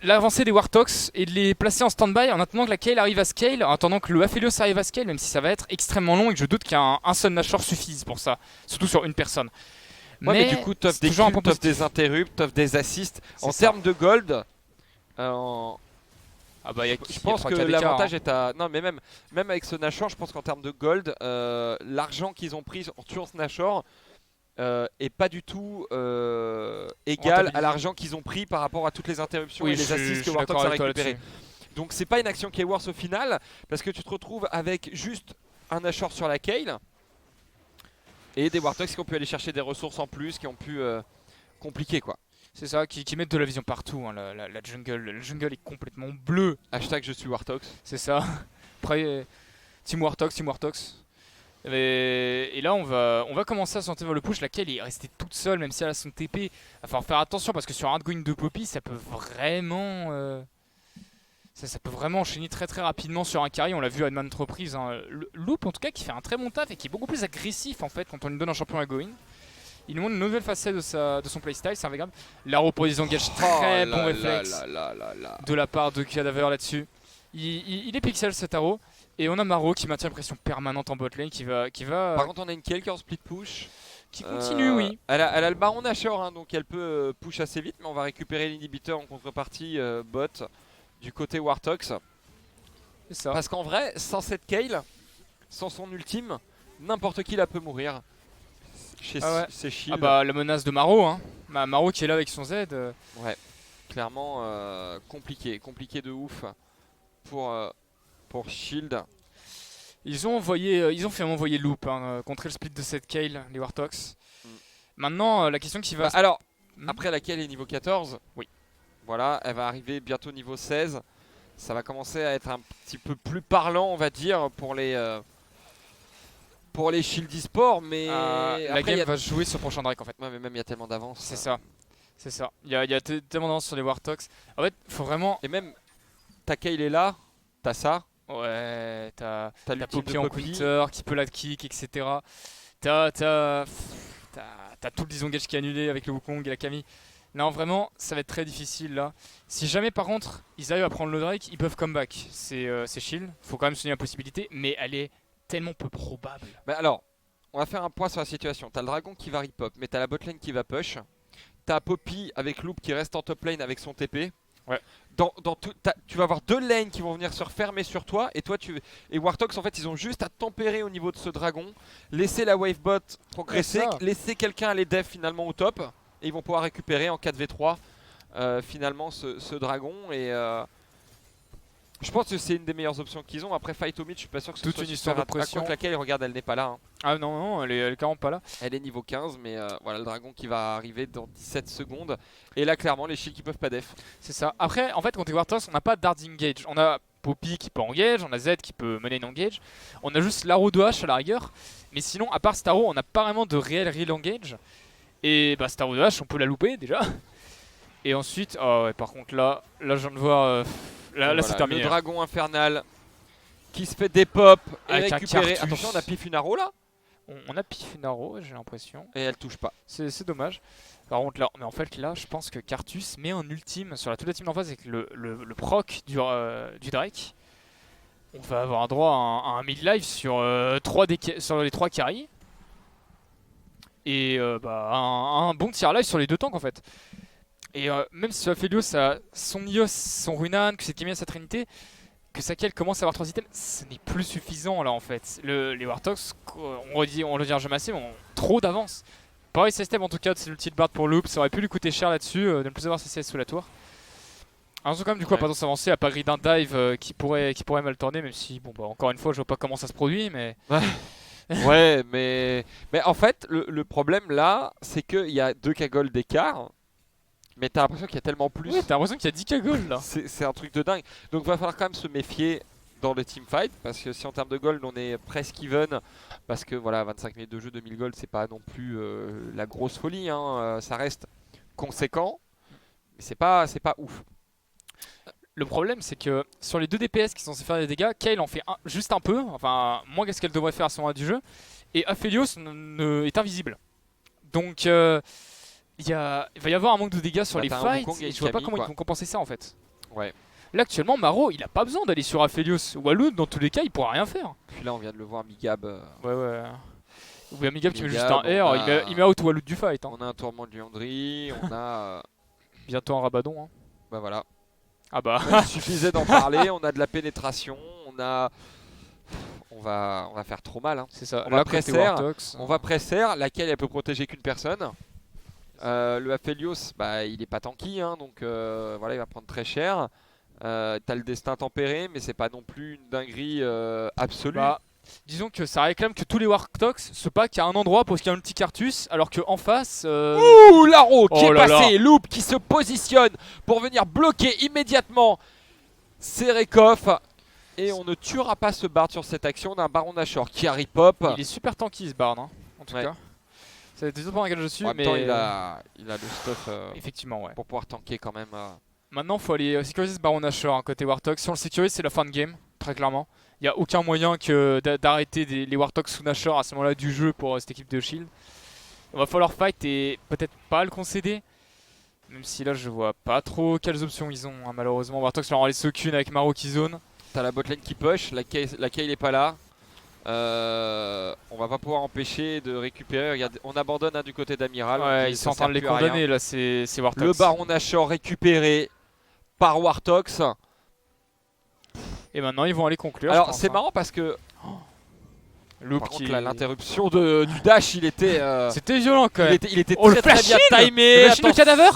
l'avancée des Warthogs et de les placer en stand-by en attendant que la Kayle arrive à scale, en attendant que le Aphelios arrive à scale, même si ça va être extrêmement long et que je doute qu'un seul Nashor suffise pour ça. Surtout sur une personne. Ouais, mais du coup, t'offres des kills, t'offres des interrupts, t'offres des assists. En termes de gold, je pense que l'avantage est à... Non, mais même avec ce Nashor, je pense qu'en termes de gold, l'argent qu'ils ont pris en tuant ce Nashor est pas du tout égal à l'argent qu'ils ont pris par rapport à toutes les interruptions et les assists que Warthog a récupéré. Donc c'est pas une action qui est worse au final, parce que tu te retrouves avec juste un Nashor sur la Kayle et des Warthogs qui ont pu aller chercher des ressources en plus, qui ont pu compliquer quoi. C'est ça, qui mettent de la vision partout, hein, la jungle. La jungle est complètement bleue. Hashtag je suis Warthog. C'est ça. Après, Team Warthog. Et là, on va commencer à sentir vers le push. Laquelle est restée toute seule, même si elle a son TP. Il va falloir faire attention parce que sur un outgoing de Poppy, ça peut vraiment. Ça peut vraiment enchaîner très très rapidement sur un carry. On l'a vu à maintes reprises. Hein. Loop, en tout cas, qui fait un très bon taf et qui est beaucoup plus agressif en fait quand on lui donne un champion à going. Il nous montre une nouvelle facette de son playstyle, c'est impeccable. La pour des engages très bon réflexe de la part de Cadaver là-dessus. Il est pixel cet arrow. Et on a Maro qui maintient une pression permanente en botlane qui va... Par contre on a une Kayle qui est en split push. Qui continue, oui. Elle a le Baron Nashor, hein, donc elle peut push assez vite. Mais on va récupérer l'inhibiteur en contrepartie bot du côté Warthogs. C'est ça. Parce qu'en vrai, sans cette Kayle, sans son ultime, n'importe qui la peut mourir. C'est Shield. Ah bah la menace de Maro, hein. Maro qui est là avec son Z. Ouais, clairement compliqué de ouf pour Shield. Ils ont fait envoyer Loop hein, contre le split de cette Kayle, les Warthogs. Maintenant la question qui va... Alors, après la Kayle est niveau 14. Oui. Voilà, elle va arriver bientôt niveau 16. Ça va commencer à être un petit peu plus parlant on va dire pour les Shield eSport, mais la game va se jouer sur le prochain Drake en fait. Ouais, mais même il y a tellement d'avance. C'est ça. Il y a tellement d'avance sur les Warthogs. En fait, faut vraiment. Et même ta Kayle est là, t'as ça. Ouais, t'as Poppy en counter qui peut la kick, etc. T'as tout le disengage qui est annulé avec le Wukong et la Camille. Non, vraiment, ça va être très difficile là. Si jamais par contre ils arrivent à prendre le Drake, ils peuvent comeback. C'est Shield. Faut quand même souligner la possibilité, mais elle est tellement peu probable. Bah alors, on va faire un point sur la situation. T'as le dragon qui va rip-up, mais t'as la botlane qui va push. T'as Poppy avec Loop qui reste en top lane avec son TP. Ouais. Tu vas avoir deux lanes qui vont venir se refermer sur toi. Et Warthogs en fait ils ont juste à tempérer au niveau de ce dragon. Laisser la wave bot progresser. Laisser quelqu'un aller def finalement au top. Et ils vont pouvoir récupérer en 4v3 finalement ce dragon. Et je pense que c'est une des meilleures options qu'ils ont. Après Fight au mid, je suis pas sûr que ce toute soit une histoire de pression. contre laquelle, regarde, elle n'est pas là. Hein. Ah non, elle est carrément pas là. Elle est niveau 15, mais voilà le dragon qui va arriver dans 17 secondes. Et là, clairement, les shields qui peuvent pas def. C'est ça. Après, en fait, contre les Warthogs, on n'a pas d'hard engage. On a Poppy qui peut engage, on a Z qui peut mener une engage. On a juste l'arrow de H à la rigueur. Mais sinon, à part cet arrow, on n'a pas vraiment de real engage. Et bah, cet arrow de H, on peut la louper déjà. Et ensuite, oh ouais, par contre, là je viens de voir. Là voilà, c'est terminé. Le dragon infernal qui se fait des pop et avec récupérer. Attention, on a Pif une arrow là. On a Pif une arrow, j'ai l'impression. Et elle touche pas. C'est dommage. Par contre, là, mais en fait, là, je pense que Cartus met un ultime sur toute la team d'en face avec le proc du Drake. On va avoir un droit à un mid-life sur les 3 carries. Et un bon tier life sur les 2 tanks en fait. Et même si Aphelios a son Ios, son Runan, que c'est Kémia sa Trinité, que Sakel commence à avoir 3 items, ce n'est plus suffisant là en fait. Les Warthogs, on le dira jamais assez, mais ont trop d'avance. Pareil, système en tout cas, c'est l'ulti de Bard pour Loop, ça aurait pu lui coûter cher là-dessus, de ne plus avoir CCS sous la tour. Alors, quand même, du coup, à pas tendance avancée, à pas grid d'un dive qui pourrait mal tourner, même si, bon, bah, encore une fois, je vois pas comment ça se produit, mais. Ouais, mais en fait, le problème là, c'est qu'il y a 2 cagoles d'écart. Mais t'as l'impression qu'il y a tellement plus. Oui, t'as l'impression qu'il y a 10 cagoles là. C'est un truc de dingue. Donc va falloir quand même se méfier dans le teamfight. Parce que si en termes de gold on est presque even. Parce que voilà, 25 minutes de jeu, 2000 gold, c'est pas non plus la grosse folie. Hein. Ça reste conséquent. Mais c'est pas ouf. Le problème c'est que sur les 2 DPS qui sont censés faire des dégâts, Kayle en fait juste un peu. Enfin, moins qu'est-ce qu'elle devrait faire à ce moment du jeu. Et Aphelios est invisible. Donc. Il va y avoir un manque de dégâts sur les fights et je vois pas comment ils vont compenser ça en fait. Ouais. Là actuellement Maro il a pas besoin d'aller sur Aphelios. Walloon dans tous les cas il pourra rien faire. Puis là on vient de le voir Migab. Ouais. Ou bien Migab qui met juste un R, il met out Walloon du fight. Hein. On a un tourment de Liandry, on a bientôt un Rabadon. Hein. Bah voilà. Ah bah. Il suffisait d'en parler, on a de la pénétration, on va faire trop mal. Hein. C'est ça. On va presser, laquelle elle peut protéger qu'une personne. Le Aphelios, bah, il est pas tanky, hein, donc voilà, il va prendre très cher. T'as le destin tempéré, mais c'est pas non plus une dinguerie absolue. Bah, disons que ça réclame que tous les Warthogs se packent à un endroit pour qu'il y ait un petit cartus, alors qu'en face. Ouh, Laro qui est passé, Loop qui se positionne pour venir bloquer immédiatement Serekov. Et on ne tuera pas ce Bard sur cette action. On a un Baron Nashor qui arrive pop. Il est super tanky ce Bard, hein, en tout cas. C'est des autres points dans lesquels je suis, mais il a le stuff effectivement, ouais. pour pouvoir tanker quand même. Maintenant, il faut aller sécuriser ce Baron Nashor, hein, côté Warthog. Si on le sécurise, c'est la fin de game, très clairement. Il n'y a aucun moyen d'arrêter les Warthogs sous Nashor à ce moment-là du jeu pour cette équipe de Shield. Il va falloir fight et peut-être pas le concéder. Même si là, je vois pas trop quelles options ils ont, hein, malheureusement. Warthogs leur en laisse aucune avec Maro qui zone. T'as la botlane qui push, la Kayle est pas là. On va pas pouvoir empêcher de récupérer. Regarde, on abandonne du côté d'Amiral. Ouais, ils sont en train de les condamner là, c'est Warthogs. Le Baron Nashor récupéré par Warthogs. Et maintenant ils vont aller conclure. Alors c'est marrant parce que Loop par contre l'interruption du dash, il était. C'était violent quand même. Il était très bien timé. Le cadaver.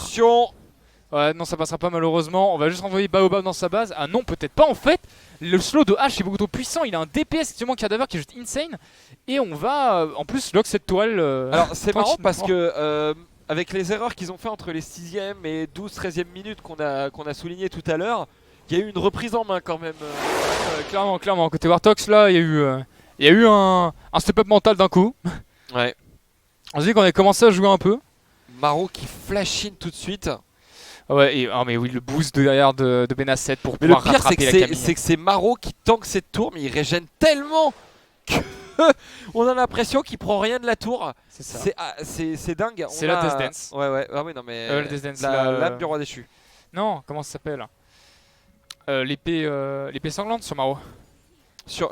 Ouais, non, ça passera pas malheureusement. On va juste renvoyer Baobab dans sa base. Ah non, peut-être pas en fait. Le slow de H est beaucoup trop puissant. Il a un DPS effectivement Cadaver qui est juste insane. Et on va en plus lock cette tourelle. Alors c'est marrant parce que avec les erreurs qu'ils ont fait entre les 6e et 12-13e minutes qu'on a souligné tout à l'heure, il y a eu une reprise en main quand même. Clairement. Côté Warthogs là, il y a eu un step-up mental d'un coup. Ouais. On se dit qu'on a commencé à jouer un peu. Maro qui flash in tout de suite. Ouais, mais oui, le boost derrière de Benasset pour pouvoir rattraper la Camille. C'est que c'est Maro qui tank cette tour, mais il régène tellement que on a l'impression qu'il prend rien de la tour. C'est ça. C'est dingue. C'est la Death Dance. Ouais. Ah oui, non mais la Death Dance, l'âme du roi déchu. Non, comment ça s'appelle l'épée sanglante sur Maro.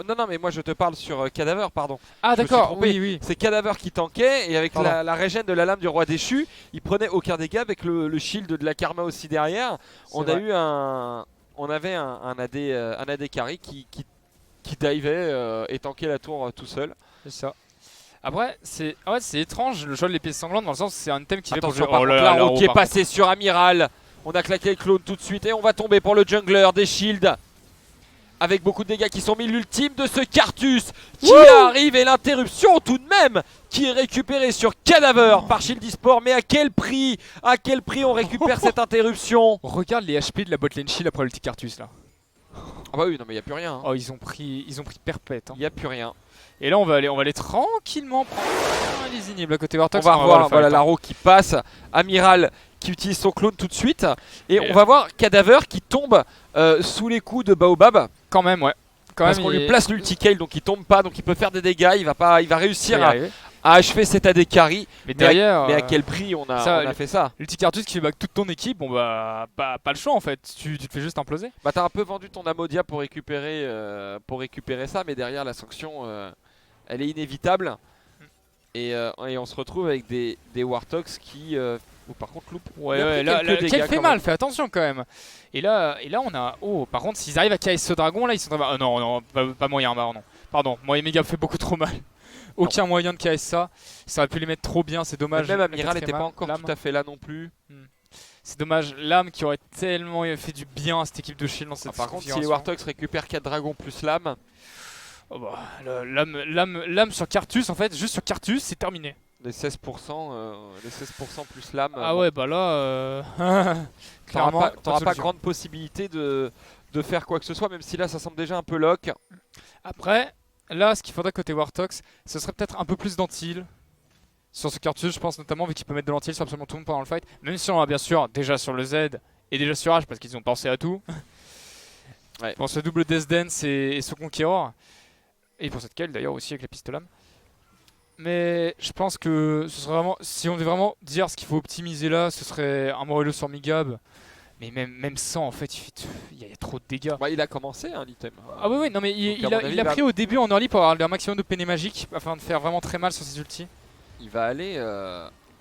Non, mais moi je te parle sur Cadaver, pardon. Ah d'accord, oui. C'est Cadaver qui tankait et avec la régène de la lame du roi déchu, il prenait aucun dégât avec le shield de la Karma aussi derrière. On avait un AD carry qui divait et tankait la tour tout seul. C'est ça. Après, c'est étrange le choix de l'épée sanglante dans le sens où c'est un thème qui Attention, par contre, Laro qui est passé sur Amiral. On a claqué le clone tout de suite et on va tomber pour le jungler des shields. Avec beaucoup de dégâts qui sont mis, l'ultime de ce Cartus qui arrive et l'interruption tout de même qui est récupérée sur Cadaver par Shield eSport. Mais à quel prix on récupère cette interruption? Regarde les HP de la botlane Shield après l'ulti Cartus là. Ah bah oui, non mais il n'y a plus rien. Hein. Oh, ils ont pris perpète. Il n'y a plus rien. Et là on va aller tranquillement prendre les inhibles à côté Warthogs. On va voir voilà Laro qui passe, Amiral qui utilise son clone tout de suite et on va voir Cadaver qui tombe sous les coups de Baobab. Quand même, ouais. Parce qu'on lui place l'ulti Kayle, donc il tombe pas, donc il peut faire des dégâts, il va réussir à achever cet AD carry. Mais derrière, mais à quel prix on a fait ça? L'ulti Cartus qui fait back toute ton équipe, bon bah pas le choix en fait, tu te fais juste imploser. Bah t'as un peu vendu ton Amodia pour récupérer ça, mais derrière la sanction elle est inévitable. Et on se retrouve avec des Warthogs qui Ou par contre Loop. Ouais, là, Kayle fait mal, fais attention quand même. Et là on a. Oh, par contre, s'ils arrivent à KS ce dragon, là, ils sont. Non, pas moyen, non. Pardon, moi et Megab fait beaucoup trop mal. Aucun moyen de KS ça. Ça aurait pu les mettre trop bien, c'est dommage. Même Amiral n'était pas encore tout à fait là non plus. C'est dommage, l'âme qui aurait tellement fait du bien à cette équipe de Shield dans cette par contre, si les Warthogs récupèrent 4 dragons plus l'âme. Oh bah, l'âme sur Carthus, en fait, juste sur Carthus, c'est terminé. Les 16% plus l'âme. Ah ouais, bah là, clairement, t'auras pas grande possibilité de faire quoi que ce soit, même si là ça semble déjà un peu lock. Après, là, ce qu'il faudrait côté Warthogs, ce serait peut-être un peu plus d'antil. Sur ce Carthus, je pense notamment, vu qu'il peut mettre de l'antil sur absolument tout le monde pendant le fight. Même si on a bien sûr déjà sur le Z et déjà sur H, parce qu'ils ont pensé à tout. Ouais. Pour ce double Death Dance et ce Conqueror. Et pour cette Kayle d'ailleurs aussi avec la piste lame. Mais je pense que ce serait vraiment, si on devait vraiment dire ce qu'il faut optimiser là, ce serait un Morello sur Migab. Mais même sans, en fait, il y a trop de dégâts. Bah, il a commencé l'item. Ah oui, non mais il a pris au début en early pour avoir un maximum de PN magique afin de faire vraiment très mal sur ses ultis. Il va aller...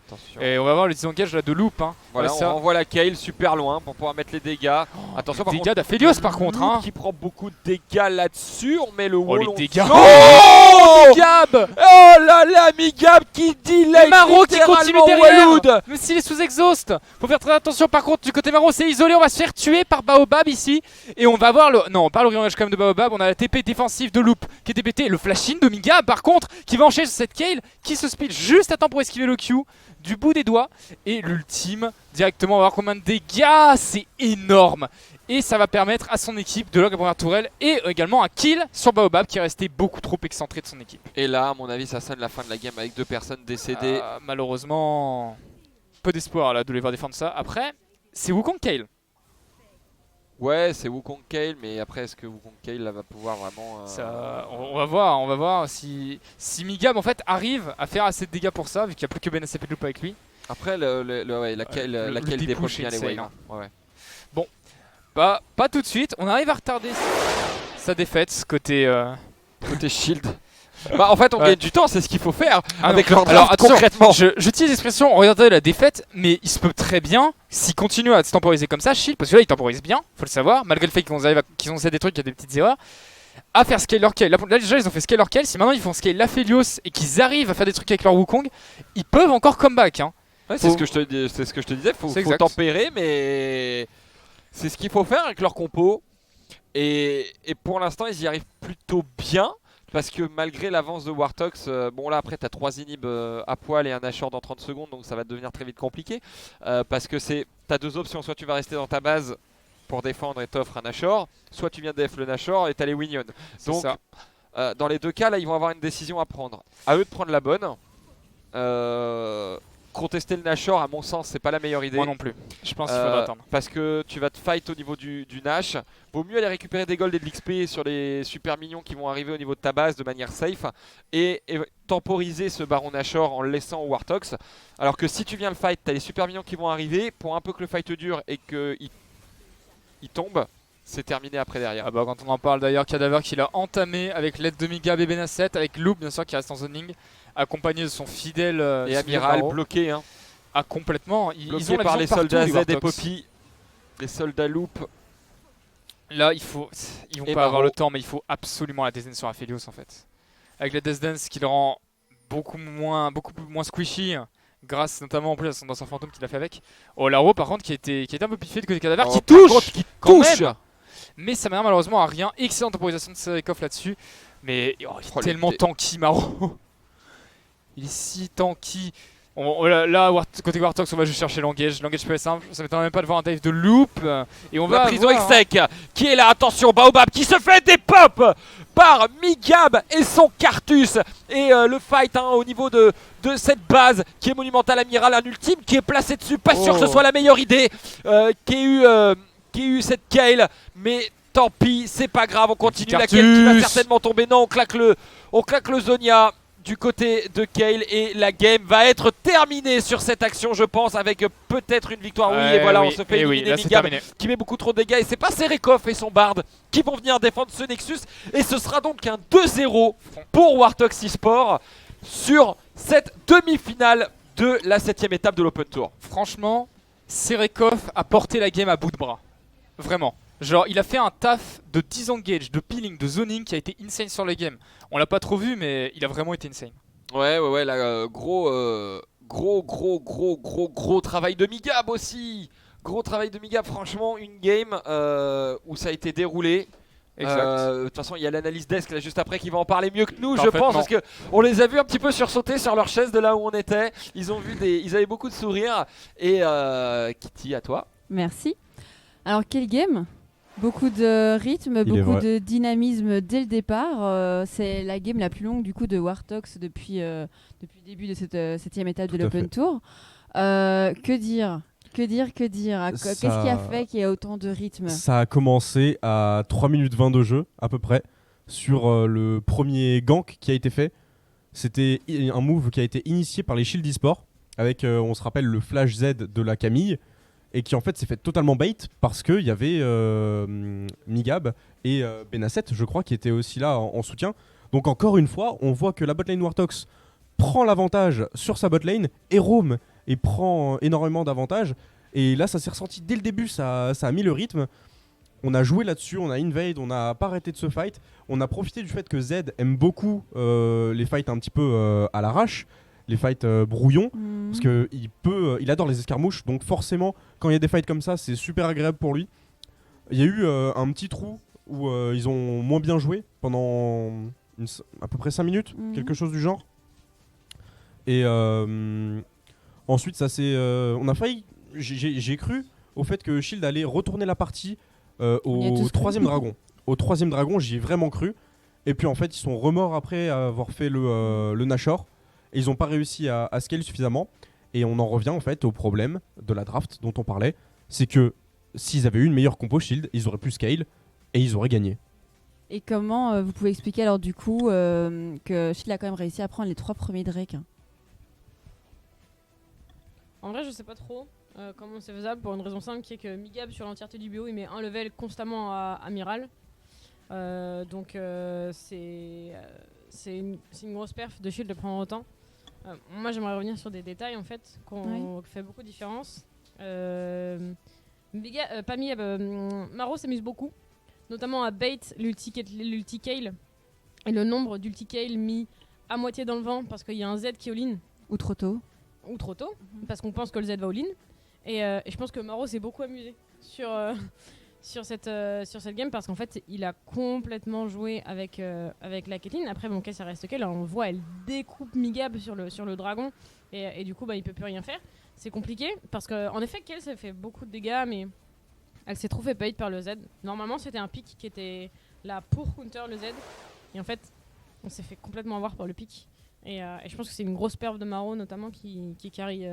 Attention. Et on va voir le disengage là de Loop. Hein. Voilà, on envoie la Kayle super loin pour pouvoir mettre les dégâts. Attention, les dégâts d'Aphelios par contre. Loop qui prend beaucoup de dégâts là-dessus. On met le wall. Oh, les dégâts. Oh, Migab. Oh là là, Migab qui delay. Maro qui continue derrière. Même s'il est sous exhaust. Faut faire très attention par contre. Du côté Maro, c'est isolé. On va se faire tuer par Baobab ici. Et on va avoir le. Non, pas le reengage quand même de Baobab. On a la TP défensive de Loop qui est TPT. Le flash-in de Migab par contre qui va enchaîner sur cette Kayle qui se speed juste à temps pour esquiver le Q du bout des doigts. Et l'ultime directement, on va voir combien de dégâts. C'est énorme. Et ça va permettre à son équipe de log la première tourelle et également un kill sur Baobab qui est resté beaucoup trop excentré de son équipe. Et là, à mon avis, ça sonne la fin de la game avec 2 personnes décédées. Malheureusement, peu d'espoir là de les voir défendre ça. Après, c'est Wukong Kayle. Ouais, c'est Wukong Kayle, mais après, est-ce que Wukong Kayle là, va pouvoir vraiment... Ça, on va voir si Migab en fait arrive à faire assez de dégâts pour ça, vu qu'il n'y a plus que BNSP Loop avec lui. Après, la Kayle dépush bien les waves. Ouais. Bon, bah pas tout de suite, on arrive à retarder sa défaite côté Shield. Bah en fait on gagne du temps, c'est ce qu'il faut faire avec leur draft. Alors concrètement. J'utilise l'expression regardez la défaite, mais il se peut très bien, s'il continue à se temporiser comme ça, Shield, parce que là il temporise bien, faut le savoir, malgré le fait qu'ils ont fait des trucs, il y a des petites erreurs, à faire scale leur Kayle. Là déjà ils ont fait scale leur Kayle, si maintenant ils font scale l'Aphelios et qu'ils arrivent à faire des trucs avec leur Wukong, ils peuvent encore comeback. Hein. Ouais, c'est ce que je te disais, faut tempérer, mais c'est ce qu'il faut faire avec leur compo. Et pour l'instant ils y arrivent plutôt bien. Parce que malgré l'avance de Warthogs, bon là après t'as 3 inhibs à poil et un Nashor dans 30 secondes, donc ça va devenir très vite compliqué. Parce que t'as 2 options, soit tu vas rester dans ta base pour défendre et t'offres un Nashor, soit tu viens def le Nashor et t'as les Winion. Donc dans les 2 cas là ils vont avoir une décision à prendre. À eux de prendre la bonne. Contester le Nashor, à mon sens, c'est pas la meilleure idée. Moi non plus. Je pense qu'il faudra attendre. Parce que tu vas te fight au niveau du Nash. Vaut mieux aller récupérer des golds et de l'XP sur les super minions qui vont arriver au niveau de ta base de manière safe. Et temporiser ce Baron Nashor en le laissant au Warthogs. Alors que si tu viens le fight, t'as les super minions qui vont arriver. Pour un peu que le fight dure et qu'il tombe, c'est terminé après derrière. Ah bah quand on en parle d'ailleurs, Cadaver qui l'a entamé avec l'aide de Migab et Benasset, avec Loop bien sûr qui reste en zoning, accompagné de son fidèle et Amiral bloqué. Hein. Ah complètement. Ils ont par les soldats Z et Poppy. Poppy, les soldats Loop. Là ils vont pas avoir le temps, mais il faut absolument la Death Dance sur Aphelios en fait. Avec la Death Dance qui le rend beaucoup moins squishy. Grâce notamment en plus à dans son fantôme qu'il a fait avec. Oh Laro par contre qui était un peu piffé du côté Cadaver, qui touche même. Mais ça m'a malheureusement à rien. Excellente temporisation de Serikov là-dessus. Mais il est tellement tanky Maro. Il est si tanky. Là, côté Warthogs, on va juste chercher l'engage. L'engage peut être simple. Ça m'étonne même pas de voir un dive de Loop. Et on va la prison Exec qui est là. Attention, Baobab qui se fait des pop par Migab et son Carthus. Et le fight au niveau de cette base qui est monumentale. Amiral, un ultime qui est placé dessus. Pas sûr que ce soit la meilleure idée qui ait eu cette Kayle. Mais tant pis, c'est pas grave. On continue. La Kayle qui va certainement tomber. Non, on claque le Zonia du côté de Kayle et la game va être terminée sur cette action, je pense, avec peut-être une victoire. Et voilà, on se fait éliminer Migab qui met beaucoup trop de dégâts et c'est pas Serikov et son Bard qui vont venir défendre ce Nexus et ce sera donc un 2-0 pour Warthogs eSport sur cette demi-finale de la 7ème étape de l'Open Tour. Franchement, Serekov a porté la game à bout de bras. Vraiment. Genre, il a fait un taf de disengage, de peeling, de zoning qui a été insane sur les games. On l'a pas trop vu, mais il a vraiment été insane. Ouais, là, gros travail de Migab aussi. Gros travail de Migab, franchement, une game où ça a été déroulé. De toute façon, il y a l'analyse desk là juste après qui va en parler mieux que nous, je pense, parce que on les a vus un petit peu sursauter sur leur chaise de là où on était. Ils avaient beaucoup de sourires. Et Kitty, à toi. Merci. Alors, quel game ? Beaucoup de rythme, beaucoup de dynamisme dès le départ. C'est la game la plus longue du coup de Wartox depuis le début de cette 7ème étape de l'Open Tour. Que dire ? Qu'est-ce qui a fait qu'il y a autant de rythme ? Ça a commencé à 3 minutes 20 de jeu à peu près sur le premier gank qui a été fait. C'était un move qui a été initié par les Shield eSports avec, on se rappelle, le Flash Z de la Camille, et qui en fait s'est fait totalement bait parce qu'il y avait Migab et Benasset, je crois, qui étaient aussi là en soutien. Donc encore une fois, on voit que la botlane Wartox prend l'avantage sur sa botlane et roam et prend énormément d'avantages. Et là, ça s'est ressenti dès le début, ça a mis le rythme. On a joué là-dessus, on a invade, on n'a pas arrêté de se fight. On a profité du fait que Z aime beaucoup les fights un petit peu à l'arrache, les fights brouillons, parce qu'il adore les escarmouches. Donc forcément, quand il y a des fights comme ça, c'est super agréable pour lui. Il y a eu un petit trou où ils ont moins bien joué pendant à peu près 5 minutes, quelque chose du genre. Et ensuite, ça c'est, on a failli. J'ai cru au fait que Shield allait retourner la partie au 3ème dragon. Au 3ème dragon, j'y ai vraiment cru. Et puis en fait, ils sont remords après avoir fait le Nashor. Et ils n'ont pas réussi à scale suffisamment. Et on en revient en fait au problème de la draft dont on parlait. C'est que s'ils avaient eu une meilleure compo Shield, ils auraient pu scale et ils auraient gagné. Et comment vous pouvez expliquer alors du coup que Shield a quand même réussi à prendre les 3 premiers Drake ? En vrai, je sais pas trop comment c'est faisable, pour une raison simple qui est que Migab sur l'entièreté du BO il met un level constamment à Amiral. Donc c'est une grosse perf de Shield de prendre autant. Moi j'aimerais revenir sur des détails en fait qui fait beaucoup de différence. Maro s'amuse beaucoup, notamment à bait l'ulti-Kale et le nombre d'ulti-Kale mis à moitié dans le vent parce qu'il y a un Z qui all-in. Ou trop tôt, parce qu'on pense que le Z va all-in. Et je pense que Maro s'est beaucoup amusé sur cette game parce qu'en fait il a complètement joué avec la Caitlyn. Après bon, ça reste qu'elle, on voit elle découpe Migab sur le dragon et du coup il peut plus rien faire. C'est compliqué parce qu'en effet qu'elle s'est fait beaucoup de dégâts, mais elle s'est trop fait bait par le Z. Normalement c'était un pick qui était là pour counter le Z et en fait on s'est fait complètement avoir par le pick. Et je pense que c'est une grosse perf de Maro notamment qui carry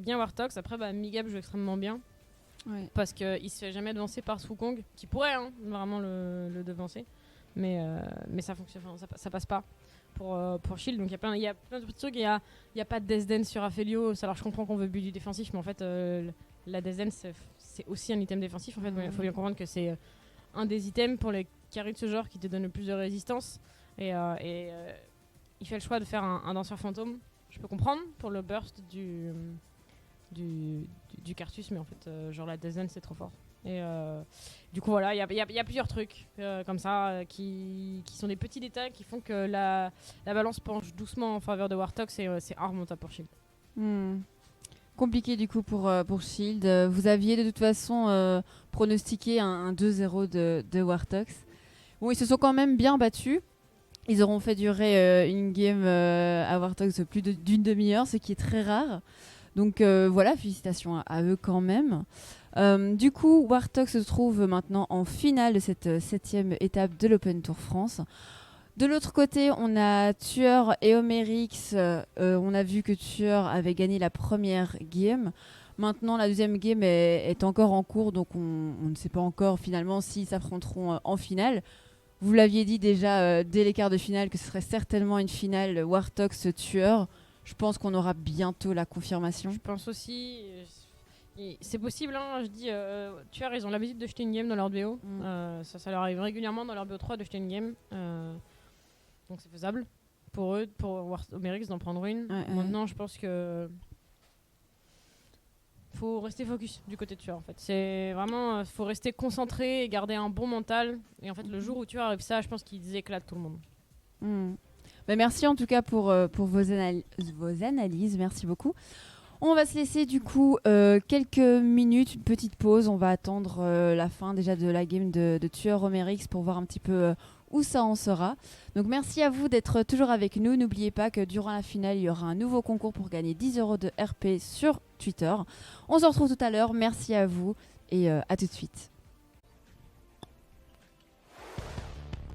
bien Wartox. Après Migab joue extrêmement bien parce qu'il se fait jamais devancer par Wukong, qui pourrait vraiment le devancer, mais ça fonctionne, ça passe pas pour Shield. Donc il y a plein de petits trucs. Il y a pas de Death Dance sur Aphelios. Alors je comprends qu'on veut build du défensif, mais en fait la Death Dance c'est aussi un item défensif. En fait il faut bien comprendre que c'est un des items pour les carries de ce genre qui te donne le plus de résistance et il fait le choix de faire un danseur fantôme. Je peux comprendre pour le burst du Cartus, mais en fait genre la Death Dance c'est trop fort. Et du coup voilà, il y a plusieurs trucs comme ça qui sont des petits détails qui font que la balance penche doucement en faveur de Wartox et c'est inremontable pour Shield. Compliqué du coup pour Shield. Vous aviez de toute façon pronostiqué un 2-0 de Wartox. Bon, ils se sont quand même bien battus. Ils auront fait durer une game à Wartox de plus d'une demi-heure, ce qui est très rare. Donc voilà, félicitations à eux quand même. Du coup, Wartox se trouve maintenant en finale de cette 7ème étape de l'Open Tour France. De l'autre côté, on a Tueur et Omerix. On a vu que Tueur avait gagné la première game. Maintenant, la deuxième game est encore en cours, donc on ne sait pas encore finalement s'ils s'affronteront en finale. Vous l'aviez dit déjà dès les quarts de finale que ce serait certainement une finale Wartox-Tueur. Je pense qu'on aura bientôt la confirmation. Je pense aussi. C'est possible, je dis. Tueur, ils ont l'habitude de jeter une game dans leur BO. Ça leur arrive régulièrement dans leur BO3 de jeter une game. Donc c'est faisable. pour eux, pour Omerix d'en prendre une. Maintenant, je pense que faut rester focus du côté de Tueur en fait. C'est vraiment faut rester concentré et garder un bon mental. Et en fait, le jour où Tueur arrive ça, je pense qu'ils éclatent tout le monde. Bah, merci en tout cas pour vos analyses. Merci beaucoup. On va se laisser du coup quelques minutes, une petite pause. On va attendre la fin déjà de la game de Tueur Omerix pour voir un petit peu où ça en sera. Donc merci à vous d'être toujours avec nous. N'oubliez pas que durant la finale, il y aura un nouveau concours pour gagner 10 € de RP sur Twitter. On se retrouve tout à l'heure. Merci à vous et à tout de suite.